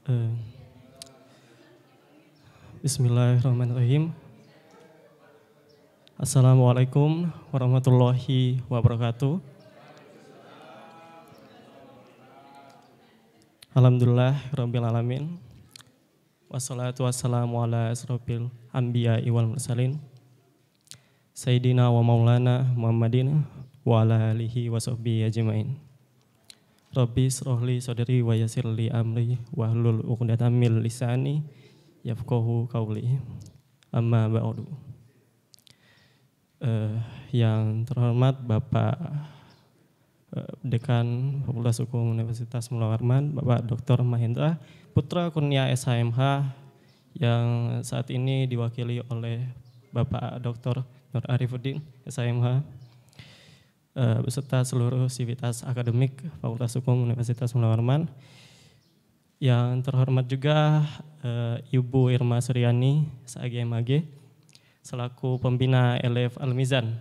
Eh, Bismillahirrahmanirrahim. Assalamualaikum warahmatullahi wabarakatuh. Alhamdulillah rabbil alamin. Wassalatu wassalamu ala asrofil anbiya wal mursalin. Sayyidina wa maulana Muhammadin wa ala alihi wa sahbihi ajmain. Rabbi srohli sadri wa yassirli amri wahlul 'uqdatam min lisani yafqahu qauli. Amma ba'du. Yang terhormat Bapak Dekan Fakultas Hukum Universitas Muhammad Warman, Bapak Dr. Mahendra Putra Kurnia SHMH, yang saat ini diwakili oleh Bapak Dr. Nur Arifuddin SHMH, beserta seluruh sivitas akademik Fakultas Hukum Universitas Muhammad Warman. Yang terhormat juga Ibu Irma Suryani, SAG selaku pembina LF Al-Mizan,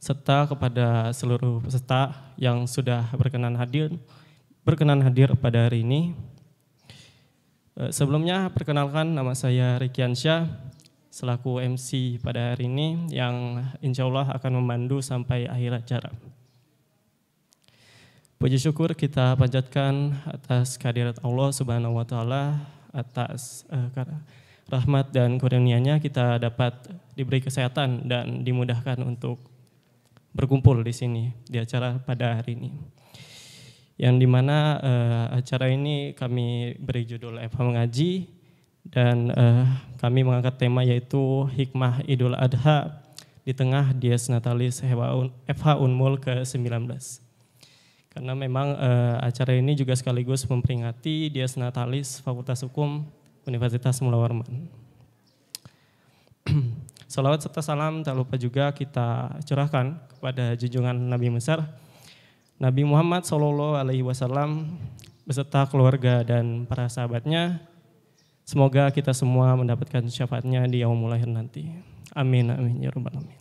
serta kepada seluruh peserta yang sudah berkenan hadir pada hari ini. Sebelumnya perkenalkan, nama saya Riki Ansyah selaku MC pada hari ini yang insya Allah akan memandu sampai akhir acara. Puji syukur kita panjatkan atas kehadirat Allah Subhanahu wa taala, atas rahmat dan kurnianya kita dapat diberi kesehatan dan dimudahkan untuk berkumpul di sini di acara pada hari ini. Yang dimana acara ini kami beri judul FH Mengaji, dan kami mengangkat tema yaitu Hikmah Idul Adha di tengah Dies Natalis FH Unmul ke-19. Karena memang acara ini juga sekaligus memperingati Dies Natalis Fakultas Hukum Universitas Muhammad Warman. Salawat serta salam tak lupa juga kita curahkan kepada junjungan Nabi besar Nabi Muhammad SAW beserta keluarga dan para sahabatnya. Semoga kita semua mendapatkan syafaatnya di yaumul akhir nanti. Amin amin ya rabbal alamin.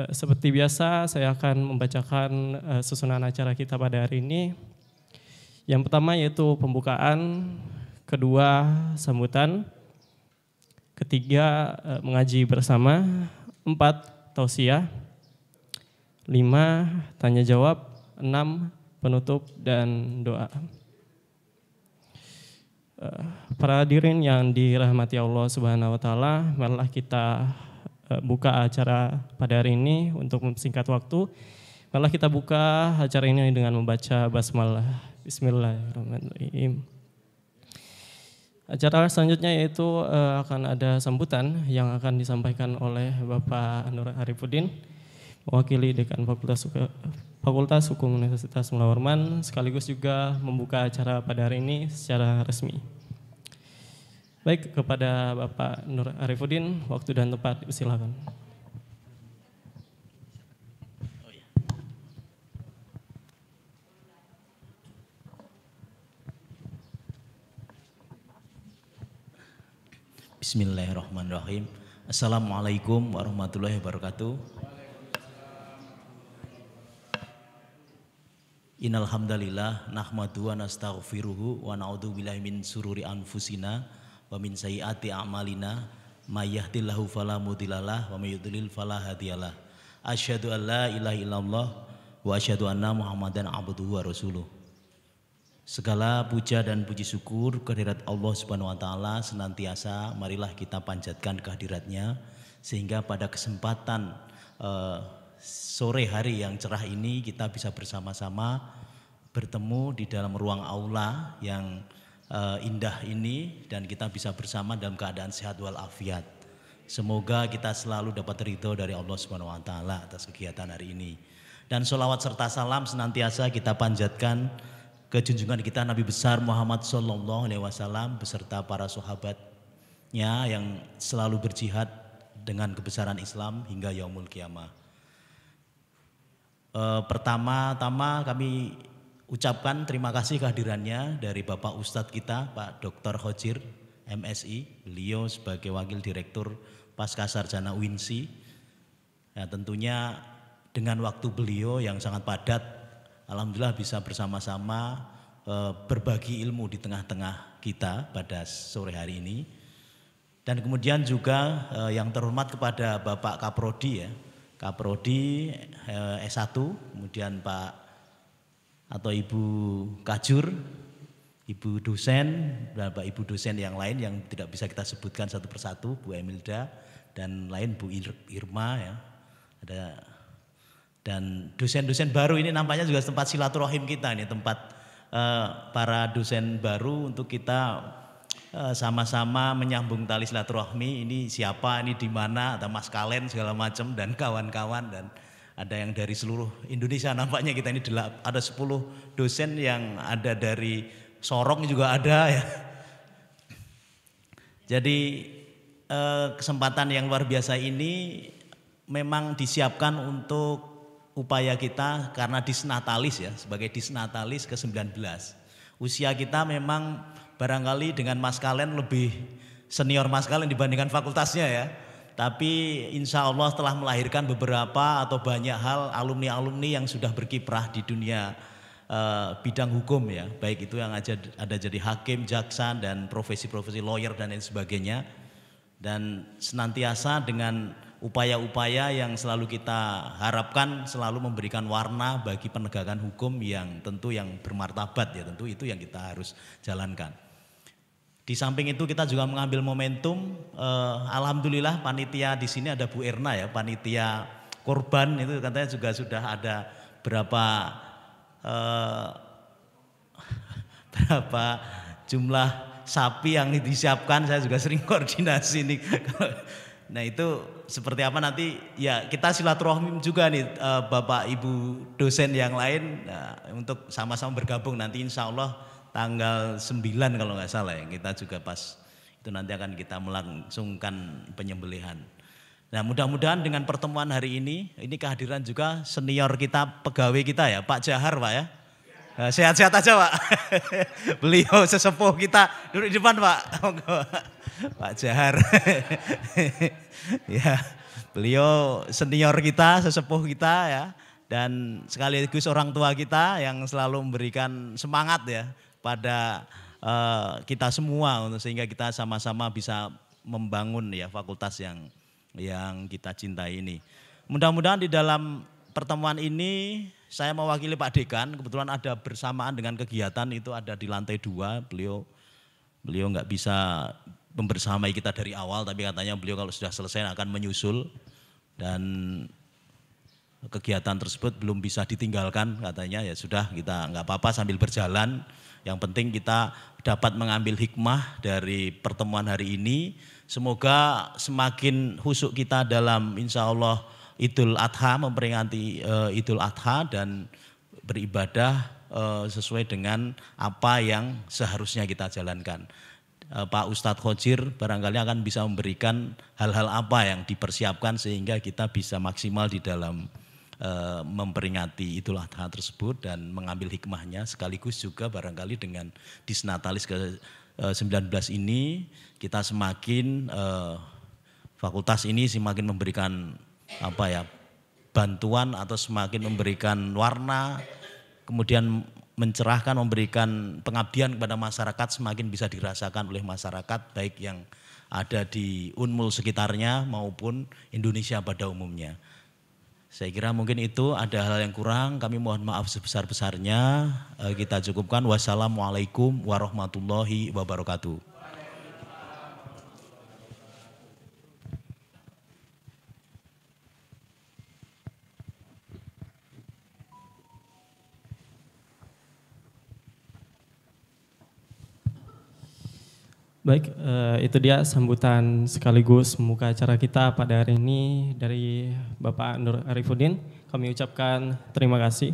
Seperti biasa saya akan membacakan susunan acara kita pada hari ini. Yang pertama yaitu pembukaan, kedua sambutan, ketiga mengaji bersama, 4 tausiah, 5 tanya jawab, 6 penutup dan doa. Para hadirin yang dirahmati Allah Subhanahu wa taala, marilah kita buka acara pada hari ini. Untuk mempersingkat waktu, marilah kita buka acara ini dengan membaca basmalah. Bismillahirrahmanirrahim. Acara selanjutnya yaitu akan ada sambutan yang akan disampaikan oleh Bapak Nur Arifuddin, mewakili Dekan Fakultas Hukum Universitas Muhammad Warman, sekaligus juga membuka acara pada hari ini secara resmi. Baik, kepada Bapak Nur Arifuddin, waktu dan tempat silakan. Bismillahirrahmanirrahim. Assalamualaikum warahmatullahi wabarakatuh. Innal hamdalillah nahmadu wa nastaghfiruhu wa na'udzu billahi min sururi anfusina wa min sayyiati a'malina may yahdihillahu fala mudhillalah wa may yudlil fala hadiyalah. Asyhadu an la ilaha illallah wa asyhadu anna Muhammadan abduhu wa rasuluh. Segala puja dan puji syukur kehadirat Allah Subhanahu wa taala senantiasa marilah kita panjatkan kehadiratnya, sehingga pada kesempatan sore hari yang cerah ini kita bisa bersama-sama bertemu di dalam ruang aula yang indah ini, dan kita bisa bersama dalam keadaan sehat walafiat. Semoga kita selalu dapat ridho dari Allah Subhanahu wa taala atas kegiatan hari ini. Dan sholawat serta salam senantiasa kita panjatkan ke junjungan kita Nabi besar Muhammad sallallahu alaihi wasallam beserta para sahabatnya yang selalu berjihad dengan kebesaran Islam hingga yaumul kiamah. Pertama-tama kami ucapkan terima kasih kehadirannya dari Bapak Ustadz kita, Pak Dr. Khojir, MSI, beliau sebagai Wakil Direktur Pascasarjana UINSI. Ya, tentunya dengan waktu beliau yang sangat padat, alhamdulillah bisa bersama-sama berbagi ilmu di tengah-tengah kita pada sore hari ini. Dan kemudian juga yang terhormat kepada Bapak Kaprodi ya, Kaprodi S1, kemudian Pak atau Ibu Kajur, Ibu dosen, Bapak Ibu dosen yang lain yang tidak bisa kita sebutkan satu persatu, Bu Emilda dan lain Bu Irma ya, ada dan dosen-dosen baru ini nampaknya juga tempat silaturahim kita ini, tempat para dosen baru untuk kita sama-sama menyambung tali silaturahmi. Ini siapa, ini di mana, ada Mas Kalen segala macam dan kawan-kawan, dan ada yang dari seluruh Indonesia nampaknya kita ini ada 10 dosen yang ada dari Sorong juga ada ya. Jadi kesempatan yang luar biasa ini memang disiapkan untuk upaya kita karena disnatalis ya, sebagai disnatalis ke-19. Usia kita memang barangkali dengan Mas Kalen lebih senior Mas Kalen dibandingkan fakultasnya ya. Tapi insya Allah telah melahirkan beberapa atau banyak hal alumni-alumni yang sudah berkiprah di dunia bidang hukum ya. Baik itu yang ada jadi hakim, jaksa dan profesi-profesi lawyer dan lain sebagainya. Dan senantiasa dengan upaya-upaya yang selalu kita harapkan selalu memberikan warna bagi penegakan hukum yang tentu yang bermartabat ya, tentu itu yang kita harus jalankan. Di samping itu kita juga mengambil momentum, alhamdulillah panitia di sini ada Bu Erna ya, panitia korban itu katanya juga sudah ada berapa jumlah sapi yang disiapkan, saya juga sering koordinasi nih. Nah itu seperti apa nanti ya kita silaturahmi juga nih Bapak Ibu dosen yang lain untuk sama-sama bergabung nanti insya Allah tanggal 9 kalau nggak salah ya, kita juga pas itu nanti akan kita melangsungkan penyembelihan. Nah mudah-mudahan dengan pertemuan hari ini kehadiran juga senior kita, pegawai kita ya, Pak Jahar Pak ya. Sehat-sehat aja Pak. Beliau sesepuh kita, duduk di depan Pak. Pak Jahar. Ya, beliau senior kita, sesepuh kita ya. Dan sekaligus orang tua kita yang selalu memberikan semangat ya pada kita semua sehingga kita sama-sama bisa membangun ya fakultas yang kita cintai ini. Mudah-mudahan di dalam pertemuan ini saya mewakili Pak Dekan, kebetulan ada bersamaan dengan kegiatan itu ada di lantai 2, beliau nggak bisa membersamai kita dari awal, tapi katanya beliau kalau sudah selesai akan menyusul dan kegiatan tersebut belum bisa ditinggalkan katanya, ya sudah kita nggak apa-apa sambil berjalan, yang penting kita dapat mengambil hikmah dari pertemuan hari ini, semoga semakin khusyuk kita dalam insya Allah Idul Adha, memperingati Idul Adha dan beribadah sesuai dengan apa yang seharusnya kita jalankan. Pak Ustadz Khojir barangkali akan bisa memberikan hal-hal apa yang dipersiapkan sehingga kita bisa maksimal di dalam memperingati Idul Adha tersebut dan mengambil hikmahnya, sekaligus juga barangkali dengan Disnatalis ke-19 ini kita semakin fakultas ini semakin memberikan bantuan atau semakin memberikan warna, kemudian mencerahkan, memberikan pengabdian kepada masyarakat semakin bisa dirasakan oleh masyarakat baik yang ada di Unmul sekitarnya maupun Indonesia pada umumnya. Saya kira mungkin itu, ada hal yang kurang kami mohon maaf sebesar-besarnya. Kita cukupkan. Wassalamualaikum warahmatullahi wabarakatuh. Baik, itu dia sambutan sekaligus membuka acara kita pada hari ini dari Bapak Nur Arifudin. Kami ucapkan terima kasih.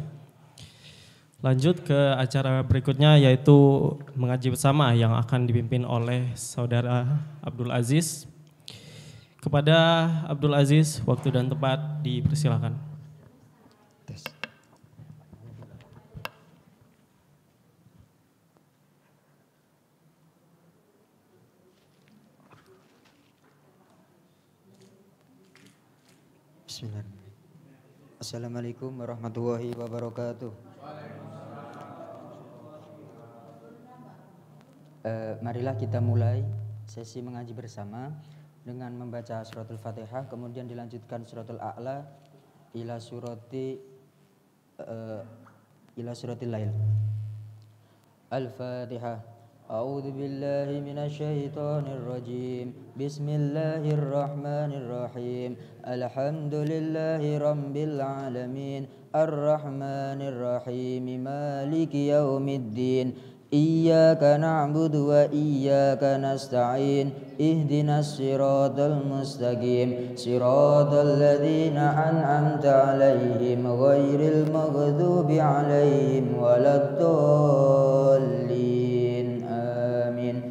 Lanjut ke acara berikutnya yaitu mengaji bersama yang akan dipimpin oleh Saudara Abdul Aziz. Kepada Abdul Aziz, waktu dan tempat dipersilakan. Bismillahirrahmanirrahim. Assalamualaikum warahmatullahi wabarakatuh. Marilah kita mulai sesi mengaji bersama dengan membaca suratul Fatihah, kemudian dilanjutkan suratul A'la ila suratil Lail. Al-Fatihah. A'udzu billahi minasyaitonir rajim. Bismillahirrahmanirrahim. Alhamdulillahi rabbil alamin. Arrahmanir rahim. Maliki yaumiddin. Iyyaka na'budu wa iyyaka nasta'in. Ihdinas siratal mustaqim. Siratal ladzina an'amta 'alaihim ghairil maghdubi 'alaihim waladdallin. Amin.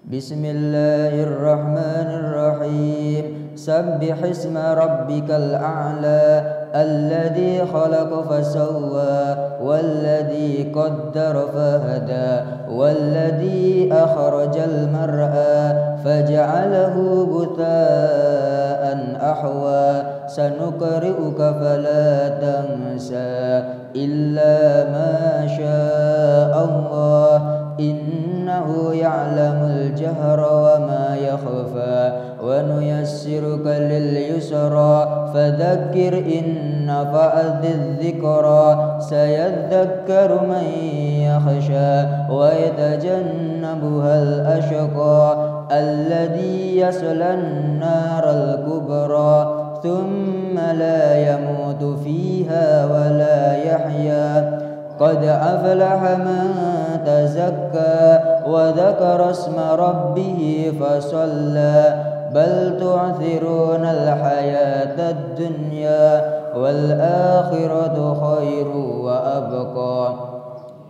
Bismillahirrahmanirrahim. Sabbihisma rabbikal a'la. الذي خلق فسوى والذي قدر فهدى والذي أخرج المرعى فجعله غثاء أحوى سنقرئك فلا تنسى إلا ما شاء الله إنه يعلم الجهر وما يخفى ونيسرك لليسرى فذكر إن نفعت الذكرى سيذكر من يخشى ويتجنبها الأشقى الذي يصلى النار الكبرى ثم لا يموت فيها ولا يحيا قد أفلح من تزكى وذكر اسم ربه فصلى بل تؤثرون الحياة الدنيا والآخرة خير وأبقى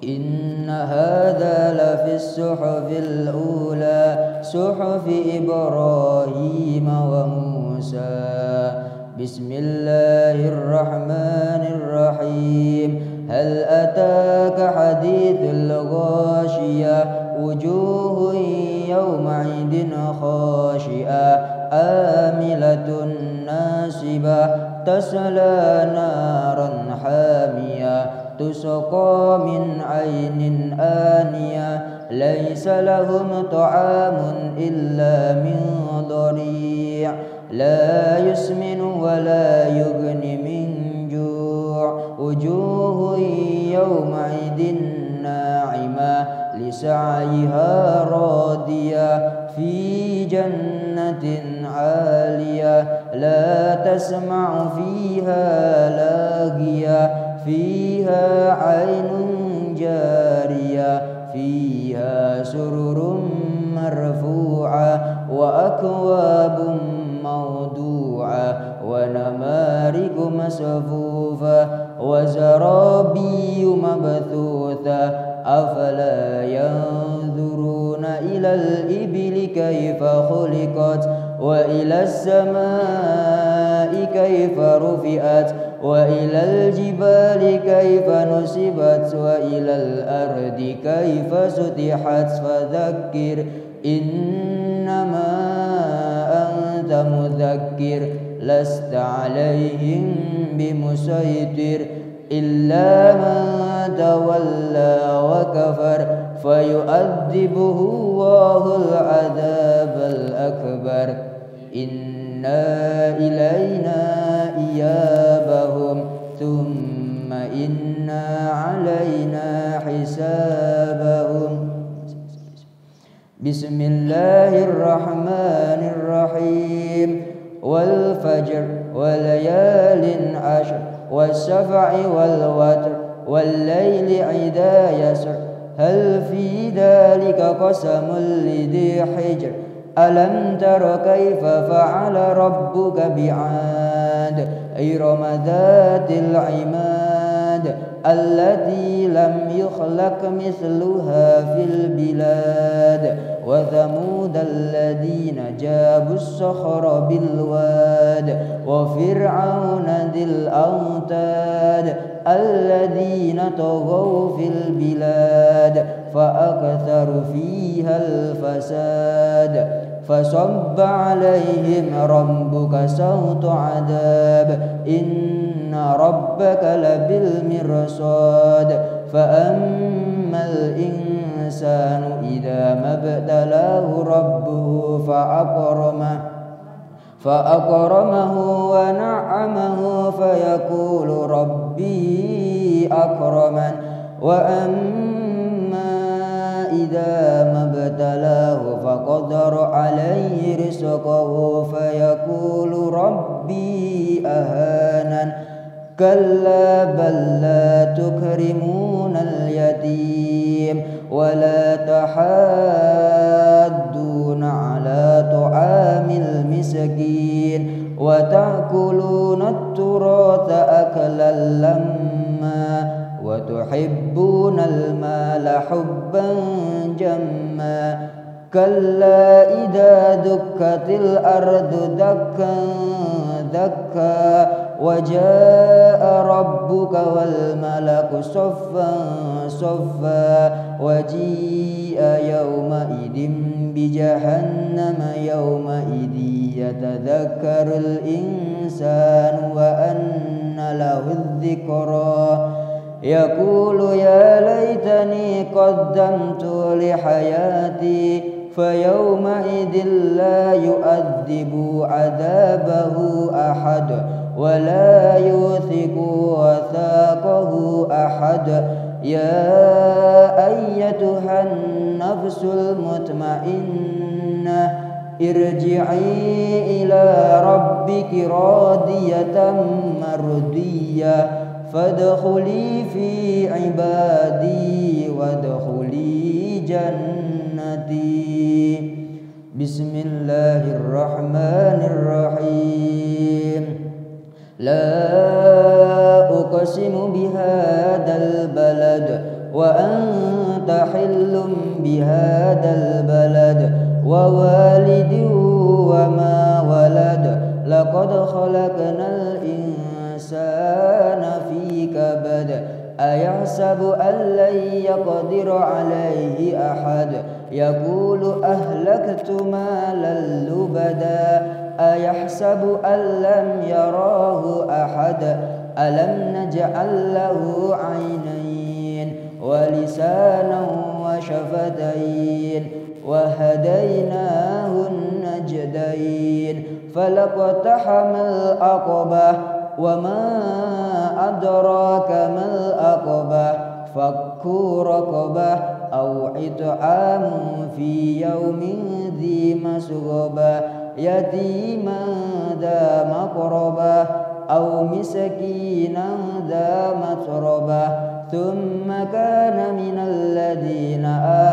إن هذا لفي الصحف الأولى صحف إبراهيم وموسى بسم الله الرحمن الرحيم هل أتاك حديث الغاشية وجوه يومئذ خاشعة عاملة ناصبة تصلى نارا حامية تسقى من عين آنية ليس لهم طعام إلا من ضريع لا يسمن ولا يغني من جوع وجوه يومئذ ناعمة لسعيها راضية في جنة عالية لا تسمع فيها لاغية فيها عين جارية فيها سرر مرفوعة وأكواب موضوعة ونمارق مصفوفة وزرابي مبثوثة أفلا ينظرون إلى الإبل كيف خلقت وإلى السماء كيف رفعت وإلى الجبال كيف نصبت وإلى الأرض كيف سطحت فذكر إنما أنت مذكر لست عليهم بمسيطر إلا من تولى وكفر فيؤذبه الله العذاب الأكبر إنا إلينا إيابهم ثم إنا علينا حسابهم بسم الله الرحمن الرحيم والفجر وليال عشر والشفع والوتر والليل إذا يسر هل في ذلك قسم لذي حجر ألم تر كيف فعل ربك بعاد إرم ذات العماد التي لم يخلق مثلها في البلاد وثمود الذين جابوا الصخر بالواد وفرعون ذي الأوتاد الذين طغوا في البلاد فأكثروا فيها الفساد فصب عليهم ربك سوط عذاب إن ربك لبالمرصاد فأما ammal insanu idza mabtalahu rabbuhu fa'akramahu wa na'amahu fayaqulu rabbi akraman wa amma idza mabtalahu faqadara alayhi rizqahu fayaqulu rabbi ahanan kalla bal la tukrimunal yatim wa la tahadduna ala ta'amil miskin wa ta'kuluna at-turatha aklan lamma wa tuhibbunal mala hubban jamma kalla idza dukkatil ardu dakkan dakka wa jaa rabbuka wal malaku saffan saffa wa ji'a yawma idin bi jahannama yawma idin yatadhakkarul insanu wa anna lahu dhikra yaqulu ya laitani qaddamtu li hayati فيومئذ لا يؤذب عذابه أحد ولا يوثق وثاقه أحد يا أيتها النفس المطمئنة ارجعي إلى ربك راضية مرضية فادخلي في عبادي وادخلي جنتي بسم الله الرحمن الرحيم لا أقسم بهذا البلد وأنت حل بهذا البلد ووالد وما ولد لقد خلقنا الإنسان في كبد أيحسب أن لن يقدر عليه أحد يقول أهلكت مالا لبدا أيحسب أن لم يراه أحد ألم نجعل له عينين ولسانا وشفتين وهديناه النجدين فلاقتحم العقبة وما أدراك ما العقبة فك رقبة أو إطعام في يوم ذي مسغبة يتيما ذا مقربة أو مسكينا ذا متربة ثم كان من الذين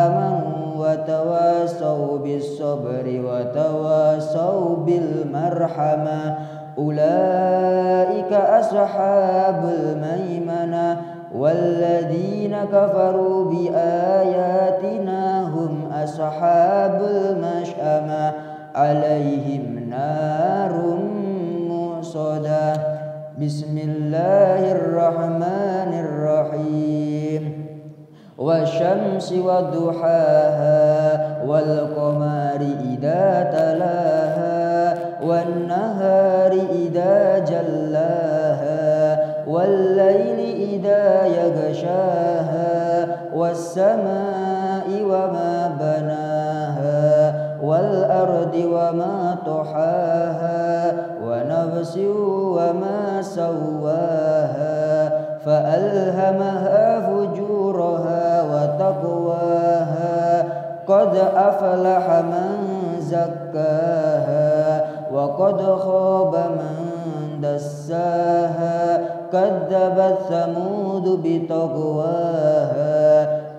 آمنوا وتواصوا بالصبر وتواصوا بالمرحمة أولئك أصحاب الميمنة والذين كفروا بآياتنا هم أصحاب المشأمة عليهم نار مؤصدة بسم الله الرحمن الرحيم والشمس وضحاها والقمر إذا تلاها والنهار إذا جلاها والليل إذا يغشاها والسماء وما بناها والأرض وما طحاها ونفس وما سواها فألهمها فجورها وتقواها قد أفلح من زكاها وقد خاب من دساها كذبت ثمود بطغواها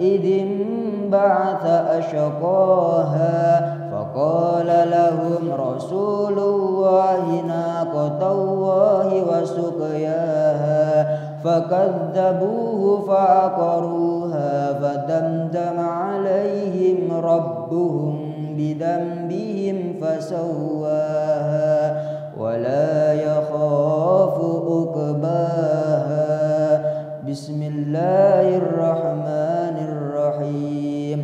إذ انبعث أشقاها فقال لهم رسول الله ناقة الله وسقياها فكذبوه فعقروها فدمدم عليهم ربهم بذنبهم فسواها ولا يخاف عقباها بسم الله الرحمن الرحيم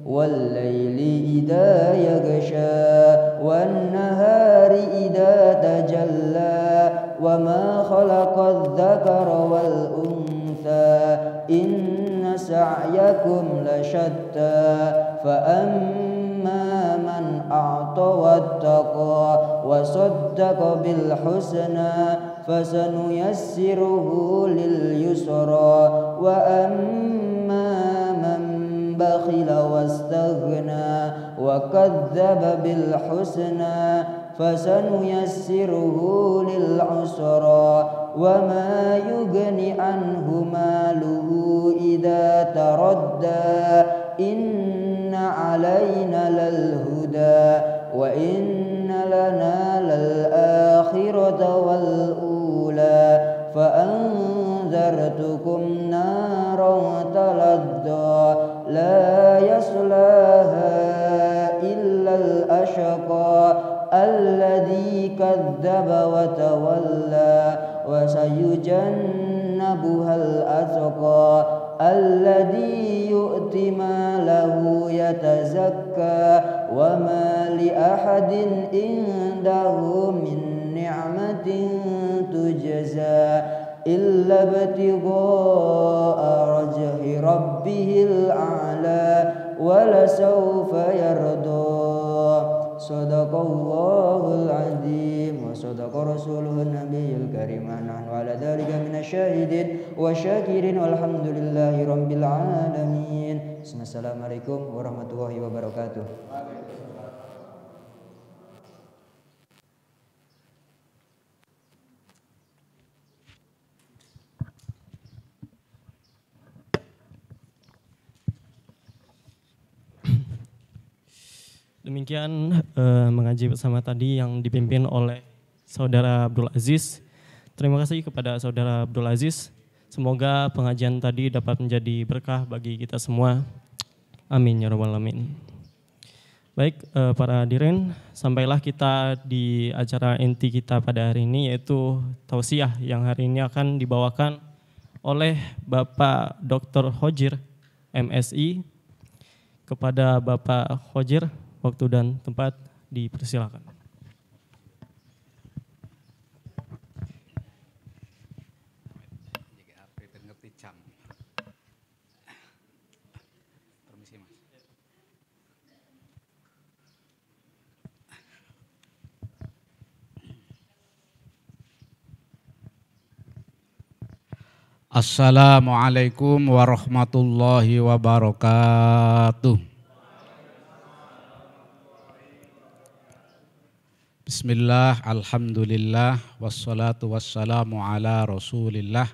والليل إذا يغشى والنهار إذا تجلى وما خلق الذكر والأنثى إن سعيكم سعيكم لشتى فأما من أعطى واتقى وصدق بالحسنى فسنيسره لليسرى وأما من بخل واستغنى وكذب بالحسنى فسنيسره للعسرى وما يغني عنه ماله إذا تردى إن علينا للهدى وإن لنا للآخرة والأولى فأنذرتكم نارا تلظى لا يصلاها إلا الأشقى الذي كذب وتولى وسيجنبها الأتقى الذي يؤتي ماله يتزكى وما لأحد عنده من نعمة تجزى إلا ابتغاء وجه ربه الأعلى ولسوف يرضى صدق الله العظيم وصدق رسوله النبي الكريم ونحن على ذلك من الشاهدين والشاكرين والحمد لله رب العالمين. Assalamualaikum warahmatullahi wabarakatuh. Demikian mengaji bersama tadi yang dipimpin oleh Saudara Abdul Aziz. Terima kasih kepada Saudara Abdul Aziz. Semoga pengajian tadi dapat menjadi berkah bagi kita semua. Amin ya rabbal alamin. Baik para hadirin, sampailah kita di acara inti kita pada hari ini, yaitu tausiah yang hari ini akan dibawakan oleh Bapak Dr. Hojir MSI. Kepada Bapak Hojir, waktu dan tempat dipersilakan. Assalamualaikum warahmatullahi wabarakatuh. Bismillah, alhamdulillah, wassalatu wassalamu ala rasulillah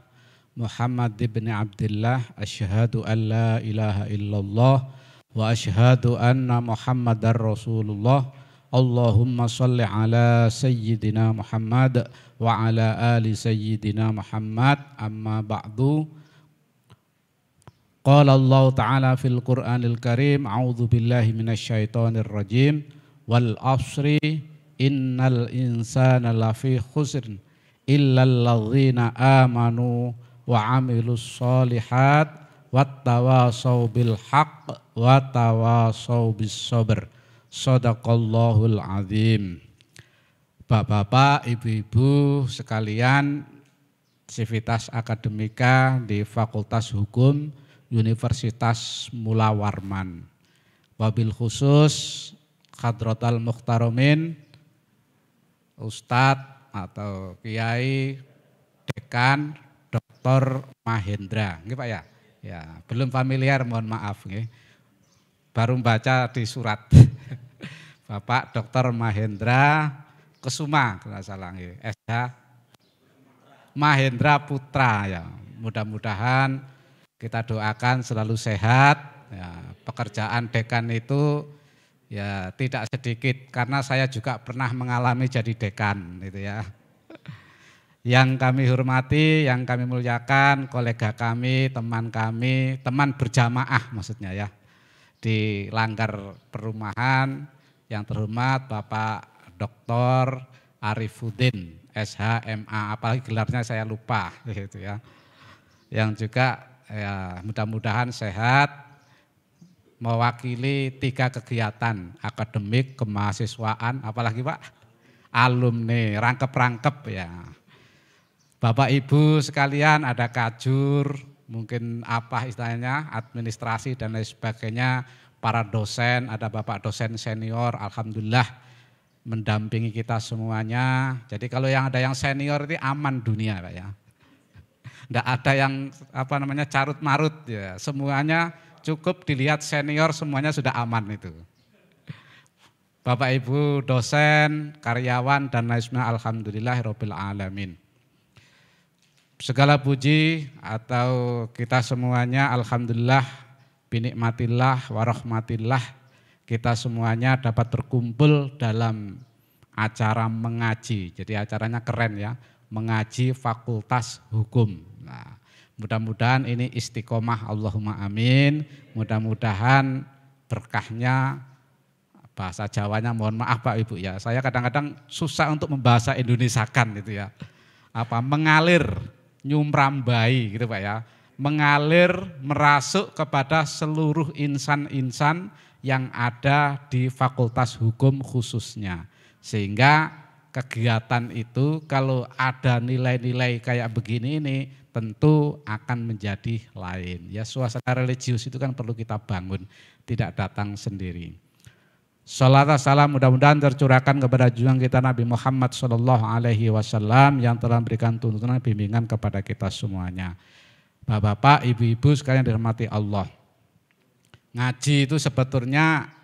Muhammad ibn Abdillah. Asyhadu an la ilaha illallah wa asyhadu anna Muhammadar Rasulullah. Allahumma salli ala sayyidina Muhammad wa ala ali sayyidina Muhammad. Amma ba'du. Qala Allah ta'ala fil Qur'anil Karim, a'udzu billahi minasyaitonir rajim. Wal asri innal insana lafi khusrin illal ladzina amanu wa amilus solihat wattawasau bil haqq wattawasau bis sabr. Shadaqallahul azim. Bapak-bapak, ibu-ibu sekalian, Sivitas Akademika di Fakultas Hukum Universitas Mula Warman. Wabil khusus Hadratal Mukhtaromin, Ustadz atau Kiai Dekan Dr. Mahendra, nggih Pak ya? Ya, belum familiar, mohon maaf nggih. Baru baca di surat. Bapak Dr. Mahendra Kesuma, kalau salah nggih. SH Mahendra Putra ya. Mudah-mudahan kita doakan selalu sehat. Ya, pekerjaan dekan itu ya tidak sedikit, karena saya juga pernah mengalami jadi dekan gitu ya. Yang kami hormati, yang kami muliakan, kolega kami, teman berjamaah maksudnya ya, di Langgar Perumahan, yang terhormat Bapak Dr. Arifuddin SHMA, apalagi gelarnya saya lupa gitu ya. Yang juga ya mudah-mudahan sehat, mewakili 3 kegiatan akademik, kemahasiswaan, apalagi Pak, alumni, rangkep-rangkep ya. Bapak Ibu sekalian, ada Kajur, mungkin apa istilahnya, administrasi dan lain sebagainya, para dosen, ada Bapak dosen senior, alhamdulillah mendampingi kita semuanya. Jadi kalau yang ada yang senior itu aman dunia Pak ya. Enggak ada yang apa namanya carut marut ya. Semuanya cukup dilihat senior, semuanya sudah aman itu. Bapak Ibu dosen, karyawan dan lain sebagainya, alhamdulillahirabbil alamin. Segala puji atau kita semuanya alhamdulillah binikmatillah warahmatillah, kita semuanya dapat berkumpul dalam acara mengaji. Jadi acaranya keren ya, mengaji Fakultas Hukum. Nah, mudah-mudahan ini istiqomah, Allahumma amin. Mudah-mudahan berkahnya, bahasa Jawanya mohon maaf Pak Ibu ya, saya kadang-kadang susah untuk membahasa Indonesiakan gitu ya. Apa mengalir, nyumrambai gitu Pak ya. Mengalir merasuk kepada seluruh insan-insan yang ada di Fakultas Hukum khususnya. Sehingga kegiatan itu kalau ada nilai-nilai kayak begini ini tentu akan menjadi lain. Ya suasana religius itu kan perlu kita bangun, tidak datang sendiri. Salat dan salam mudah-mudahan tercurahkan kepada junjungan kita Nabi Muhammad SAW yang telah memberikan tuntunan bimbingan kepada kita semuanya. Bapak-bapak, ibu-ibu sekalian dirahmati Allah. Ngaji itu sebetulnya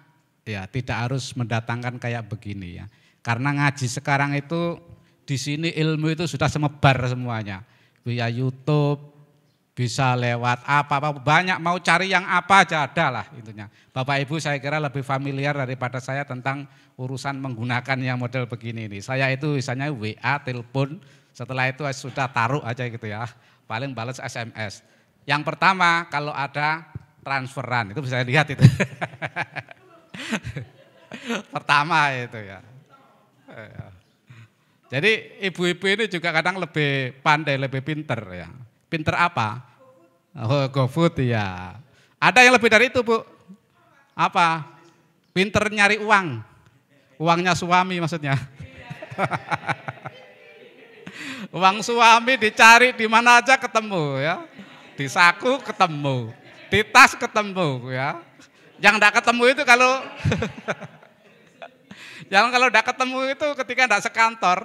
ya tidak harus mendatangkan kayak begini ya. Karena ngaji sekarang itu di sini ilmu itu sudah semebar semuanya. Via YouTube, bisa lewat apa-apa, banyak mau cari yang apa aja ada lah intinya. Bapak Ibu saya kira lebih familiar daripada saya tentang urusan menggunakan yang model begini ini. Saya itu misalnya WA, telepon, setelah itu sudah taruh aja gitu ya. Paling balas SMS. Yang pertama kalau ada transferan, itu bisa lihat itu. Pertama itu ya. Jadi ibu-ibu ini juga kadang lebih pandai, lebih pinter ya. Pinter apa? Oh, GoFood ya. Ada yang lebih dari itu Bu. Apa? Pinter nyari uang. Uangnya suami maksudnya. Uang suami dicari di mana aja ketemu ya. Di saku ketemu, di tas ketemu ya. Yang enggak ketemu itu kalau yang kalau enggak ketemu itu ketika enggak sekantor.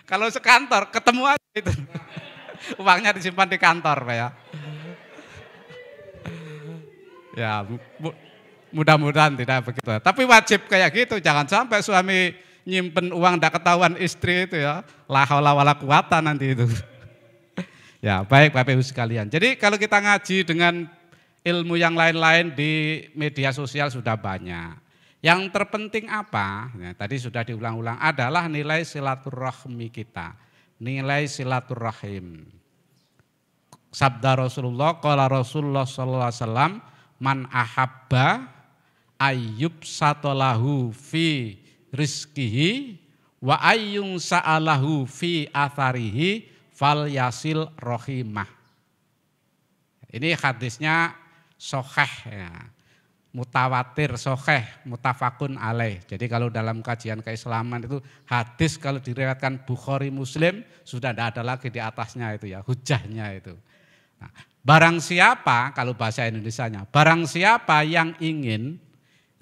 Kalau sekantor ketemu aja itu. Uangnya disimpan di kantor Pak ya. Ya mudah-mudahan tidak begitu. Tapi wajib kayak gitu, jangan sampai suami nyimpen uang enggak ketahuan istri itu ya. La haula wala quwata nanti itu. Ya baik Bapak Ibu sekalian. Jadi kalau kita ngaji dengan ilmu yang lain-lain di media sosial sudah banyak. Yang terpenting apa? Ya, tadi sudah diulang-ulang adalah nilai silaturahmi kita. Nilai silaturahim. Sabda Rasulullah, qala Rasulullah sallallahu alaihi wasallam, man ahabba ayyub satolahu fi rizkihi wa ayyung sa'alahu fi atharihi fal yasil rohimah. Ini hadisnya sahih ya. Mutawatir, sahih, mutafakun alaih. Jadi kalau dalam kajian keislaman itu hadis kalau diriwayatkan Bukhari Muslim sudah tidak ada lagi di atasnya itu ya, hujahnya itu. Nah, barang siapa, kalau bahasa Indonesianya, barang siapa yang ingin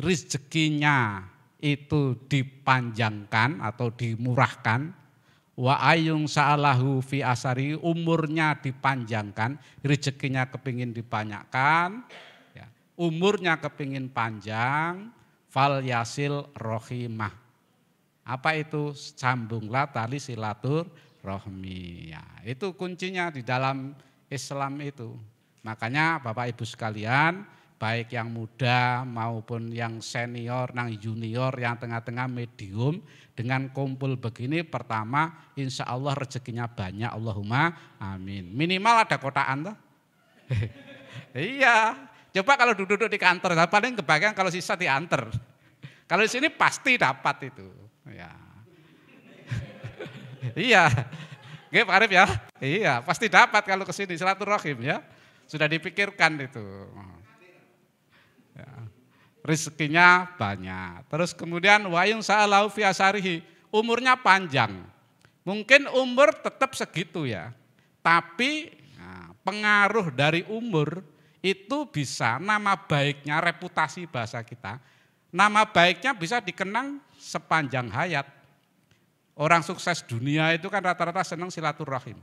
rezekinya itu dipanjangkan atau dimurahkan, wa ayung sa'alahu fi asari, umurnya dipanjangkan, rezekinya kepingin dibanyakkan, ya, umurnya kepingin panjang, fal yasil rohimah. Apa itu? Sambunglah tali silaturahmi. Ya, itu kuncinya di dalam Islam itu. Makanya Bapak Ibu sekalian, baik yang muda maupun yang senior, yang junior, yang tengah-tengah medium, dengan kumpul begini pertama insya Allah rezekinya banyak, Allahumma amin. Minimal ada kotaan tuh. Iya, coba kalau duduk di kantor, paling kebagian kalau sisa diantar. Kalau di sini pasti dapat itu. Ya. Iya. Oke Pak Arif ya, iya pasti dapat kalau ke sini silaturahim ya, sudah dipikirkan itu. Ya. Rezekinya banyak. Terus kemudian wayung sa'alahu fi asarihi, umurnya panjang. Mungkin umur tetap segitu ya, tapi pengaruh dari umur itu bisa nama baiknya, reputasi bahasa kita, nama baiknya bisa dikenang sepanjang hayat. Orang sukses dunia itu kan rata-rata senang silaturahim.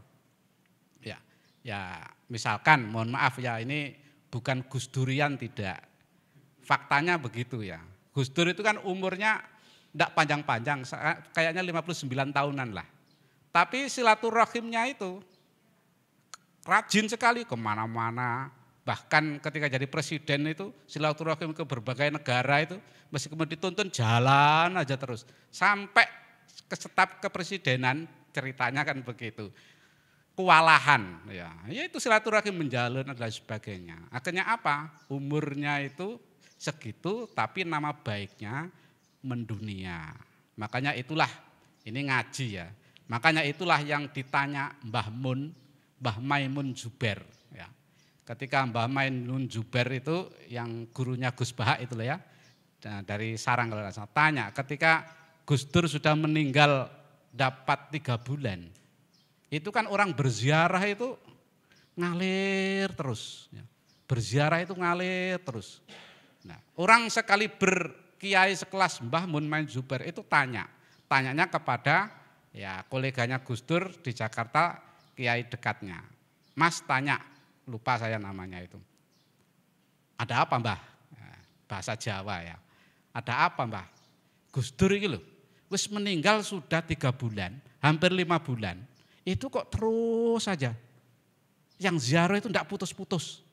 Ya, misalkan, mohon maaf ya, ini bukan Gus Durian tidak. Faktanya begitu ya. Gus Dur itu kan umurnya tidak panjang-panjang, kayaknya 59 tahunan lah. Tapi silaturahimnya itu rajin sekali kemana-mana. Bahkan ketika jadi presiden itu silaturahim ke berbagai negara itu meskipun dituntun jalan aja terus. Sampai ke staf kepresidenan ceritanya kan begitu. Kewalahan, ya itu silaturahim menjalin dan lain sebagainya. Akhirnya apa? Umurnya itu segitu tapi nama baiknya mendunia. Makanya itulah, ini ngaji ya. Makanya itulah yang ditanya Mbah Maimun Zubair. Ya. Ketika Mbah Maimun Zubair itu yang gurunya Gus Bahak itu ya, dari Sarang kalau tidak salah, tanya ketika Gus Dur sudah meninggal dapat 3 bulan, itu kan orang berziarah itu ngalir terus. Ya. Berziarah itu ngalir terus. Nah, orang sekali berkiai sekelas Mbah Maimun Zubair itu tanyanya kepada ya koleganya Gus Dur di Jakarta, kiai dekatnya. Mas tanya, lupa saya namanya itu. Ada apa Mbah? Bahasa Jawa ya. Ada apa Mbah? Gus Dur ini loh, wis meninggal sudah 3 bulan, hampir 5 bulan. Itu kok terus saja. Yang ziarah itu tidak putus-putus.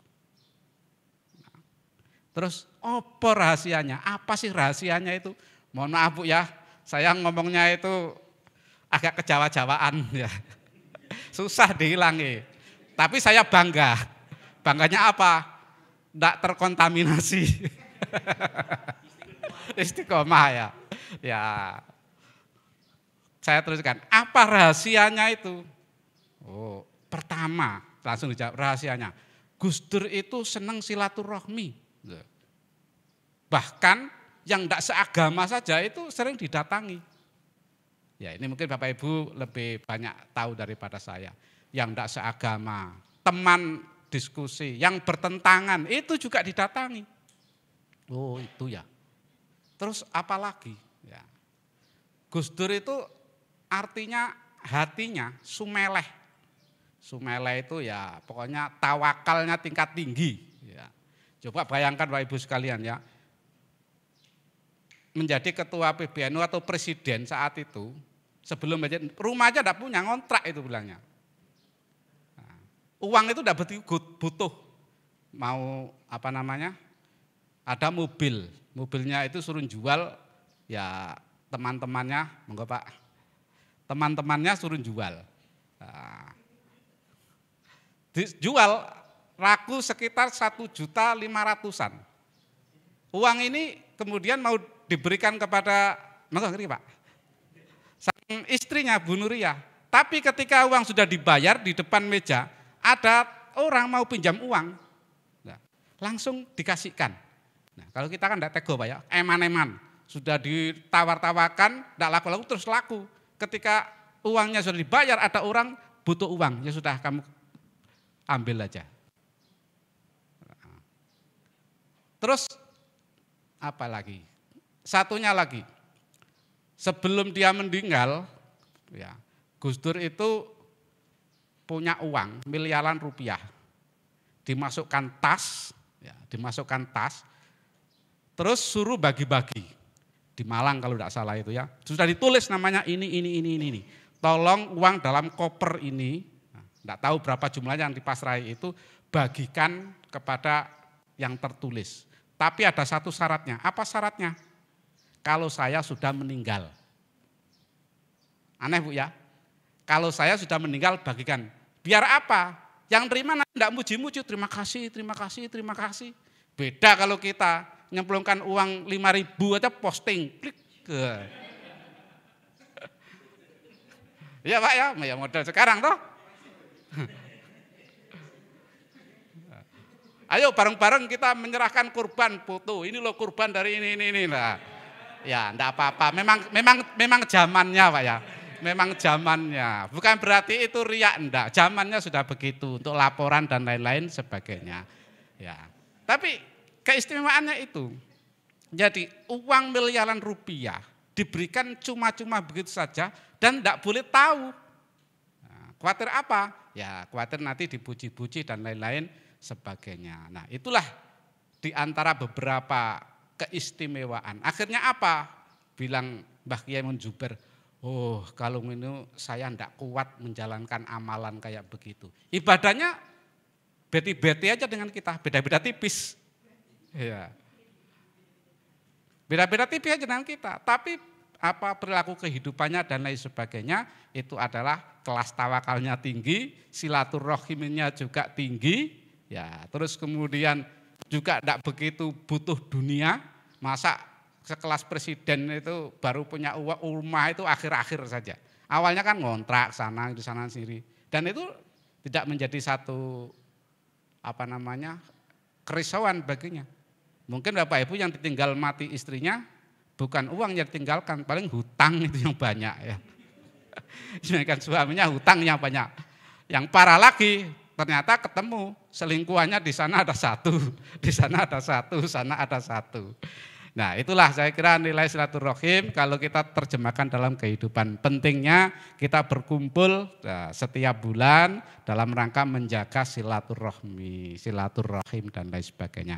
Terus apa rahasianya? Apa sih rahasianya itu? Mohon maaf Bu ya, saya ngomongnya itu agak kejawa-jawaan ya. Susah dihilangi. Tapi saya bangga. Bangganya apa? Tidak terkontaminasi. Istiqomah ya. Ya. Saya teruskan, apa rahasianya itu? Oh, pertama, langsung dijawab rahasianya. Gus Dur itu senang silaturahmi. Bahkan yang tidak seagama saja itu sering didatangi. Ya ini mungkin Bapak Ibu lebih banyak tahu daripada saya. Yang tidak seagama, teman diskusi, yang bertentangan itu juga didatangi. Oh itu ya. Terus apa lagi? Ya. Gus Dur itu artinya hatinya sumeleh. Sumeleh itu ya pokoknya tawakalnya tingkat tinggi. Ya. Coba bayangkan Bapak Ibu sekalian ya. Menjadi ketua PBNU atau presiden saat itu, sebelum menjadi, rumah aja tidak punya, ngontrak itu bilangnya. Nah, uang itu tidak butuh, mau apa namanya, ada mobil, mobilnya itu suruh jual, ya teman-temannya, monggo Pak, teman-temannya suruh jual. Nah, dijual laku sekitar 1.500.000-an. Uang ini kemudian mau diberikan kepada, ngerti Pak, sang istrinya Bu Nuriyah. Tapi ketika uang sudah dibayar di depan meja, ada orang mau pinjam uang, nah, langsung dikasihkan. Nah, kalau kita kan tidak tego Pak ya, eman-eman, sudah ditawar-tawarkan, tidak laku-laku terus laku. Ketika uangnya sudah dibayar, ada orang butuh uang, ya sudah kamu ambil aja. Terus apa lagi? Satunya lagi, sebelum dia meninggal, ya, Gus Dur itu punya uang miliaran rupiah, dimasukkan tas, ya, terus suruh bagi-bagi di Malang kalau tidak salah itu ya, sudah ditulis namanya ini. Tolong uang dalam koper ini, tidak tahu berapa jumlahnya yang dipasrahi itu, bagikan kepada yang tertulis. Tapi ada satu syaratnya. Apa syaratnya? Kalau saya sudah meninggal. Aneh Bu ya. Kalau saya sudah meninggal bagikan. Biar apa? Yang terima nanti tidak muji-muji. Terima kasih. Beda kalau kita nyemplungkan uang 5.000 aja posting. Klik. Iya Pak ya. Ya model sekarang toh. Ayo bareng-bareng kita menyerahkan kurban foto. Ini loh kurban dari ini. Nah, ya enggak apa-apa. Memang zamannya Pak ya. memang zamannya. Bukan berarti itu riak, enggak. Zamannya sudah begitu untuk laporan dan lain-lain sebagainya. Ya. Tapi keistimewaannya itu. Jadi uang miliaran rupiah diberikan cuma-cuma begitu saja dan enggak boleh tahu. Nah, khawatir apa? Ya khawatir nanti dipuji-puji dan lain-lain sebagainya. Nah itulah di antara beberapa keistimewaan. Akhirnya apa? Bilang Mbah Kiai Munjuber, oh kalau ini saya tidak kuat menjalankan amalan kayak begitu. Ibadahnya beti-beti aja dengan kita, beda-beda tipis. Ya. Beda-beda tipis aja dengan kita, tapi apa perilaku kehidupannya dan lain sebagainya itu adalah kelas tawakalnya tinggi, silaturahimnya juga tinggi, ya. Terus kemudian juga tidak begitu butuh dunia, masa sekelas presiden itu baru punya rumah itu akhir-akhir saja. Awalnya kan ngontrak sana di sana sini dan itu tidak menjadi satu kerisauan baginya. Mungkin Bapak Ibu yang ditinggal mati istrinya bukan uang yang ditinggalkan, paling hutang itu yang banyak ya. Sedangkan suaminya hutangnya banyak. Yang parah lagi ternyata ketemu selingkuhannya di sana ada satu, di sana ada satu, sana ada satu. Nah itulah saya kira nilai silaturahim kalau kita terjemahkan dalam kehidupan. Pentingnya kita berkumpul setiap bulan dalam rangka menjaga silaturahmi, silaturahim dan lain sebagainya.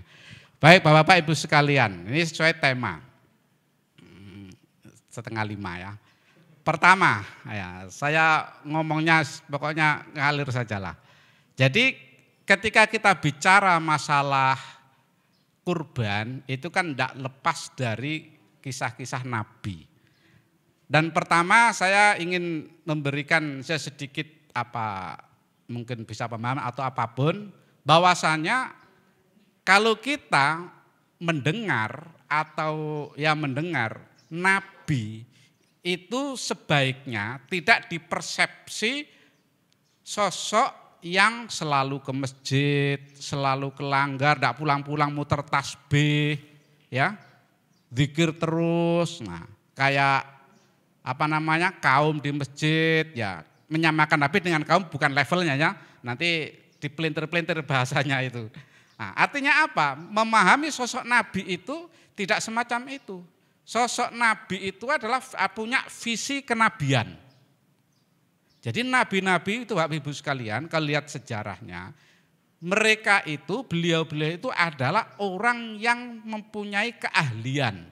Baik Bapak Ibu sekalian, ini sesuai tema 4:30 ya. Pertama ya saya ngomongnya pokoknya ngalir sajalah. Jadi ketika kita bicara masalah kurban itu kan tidak lepas dari kisah-kisah Nabi. Dan pertama saya ingin memberikan sedikit mungkin bisa pemahaman atau apapun bahwasanya kalau kita mendengar Nabi itu sebaiknya tidak dipersepsi sosok yang selalu ke masjid, selalu ke langgar, tidak pulang-pulang muter tasbih, ya, zikir terus. Nah, kayak kaum di masjid, ya, menyamakan Nabi dengan kaum bukan levelnya ya. Nanti dipelintir-pelintir bahasanya itu. Nah, artinya apa? Memahami sosok Nabi itu tidak semacam itu. Sosok Nabi itu adalah punya visi kenabian. Jadi nabi-nabi itu Bapak Ibu sekalian, kalau lihat sejarahnya, mereka itu, beliau-beliau itu adalah orang yang mempunyai keahlian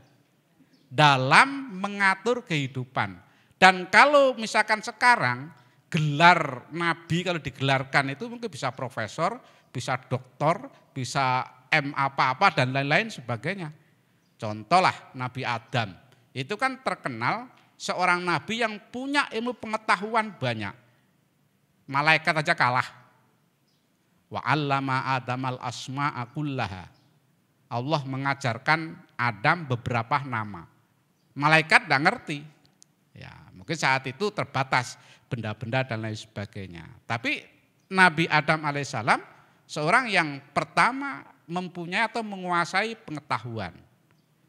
dalam mengatur kehidupan. Dan kalau misalkan sekarang, gelar nabi kalau digelarkan itu mungkin bisa profesor, bisa doktor, bisa apa-apa dan lain-lain sebagainya. Contohlah Nabi Adam, itu kan terkenal seorang nabi yang punya ilmu pengetahuan banyak. Malaikat aja kalah. Wa 'allama Adamal asma'a kullaha. Allah mengajarkan Adam beberapa nama. Malaikat enggak ngerti. Ya, mungkin saat itu terbatas benda-benda dan lain sebagainya. Tapi Nabi Adam alaihissalam seorang yang pertama mempunyai atau menguasai pengetahuan.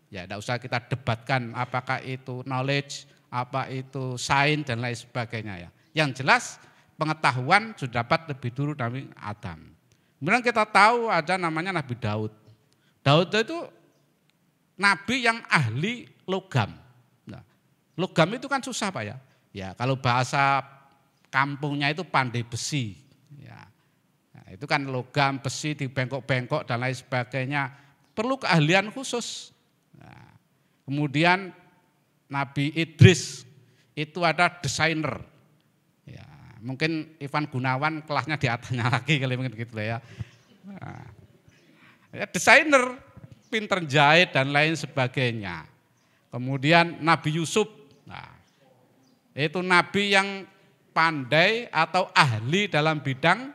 Ya, tidak usah kita debatkan apakah itu knowledge, apa itu sains dan lain sebagainya ya. Yang jelas pengetahuan sudah dapat lebih dulu dari Adam. Kemudian kita tahu ada namanya Nabi Daud. Daud itu nabi yang ahli logam. Nah, logam itu kan susah Pak ya. Ya kalau bahasa kampungnya itu pandai besi. Ya, nah, itu kan logam besi dibengkok-bengkok dan lain sebagainya. Perlu keahlian khusus. Nah, kemudian Nabi Idris itu ada desainer, ya, mungkin Ivan Gunawan kelasnya di atasnya lagi kali mungkin gitu ya. Nah, ya desainer, pinter jahit dan lain sebagainya. Kemudian Nabi Yusuf, nah, itu nabi yang pandai atau ahli dalam bidang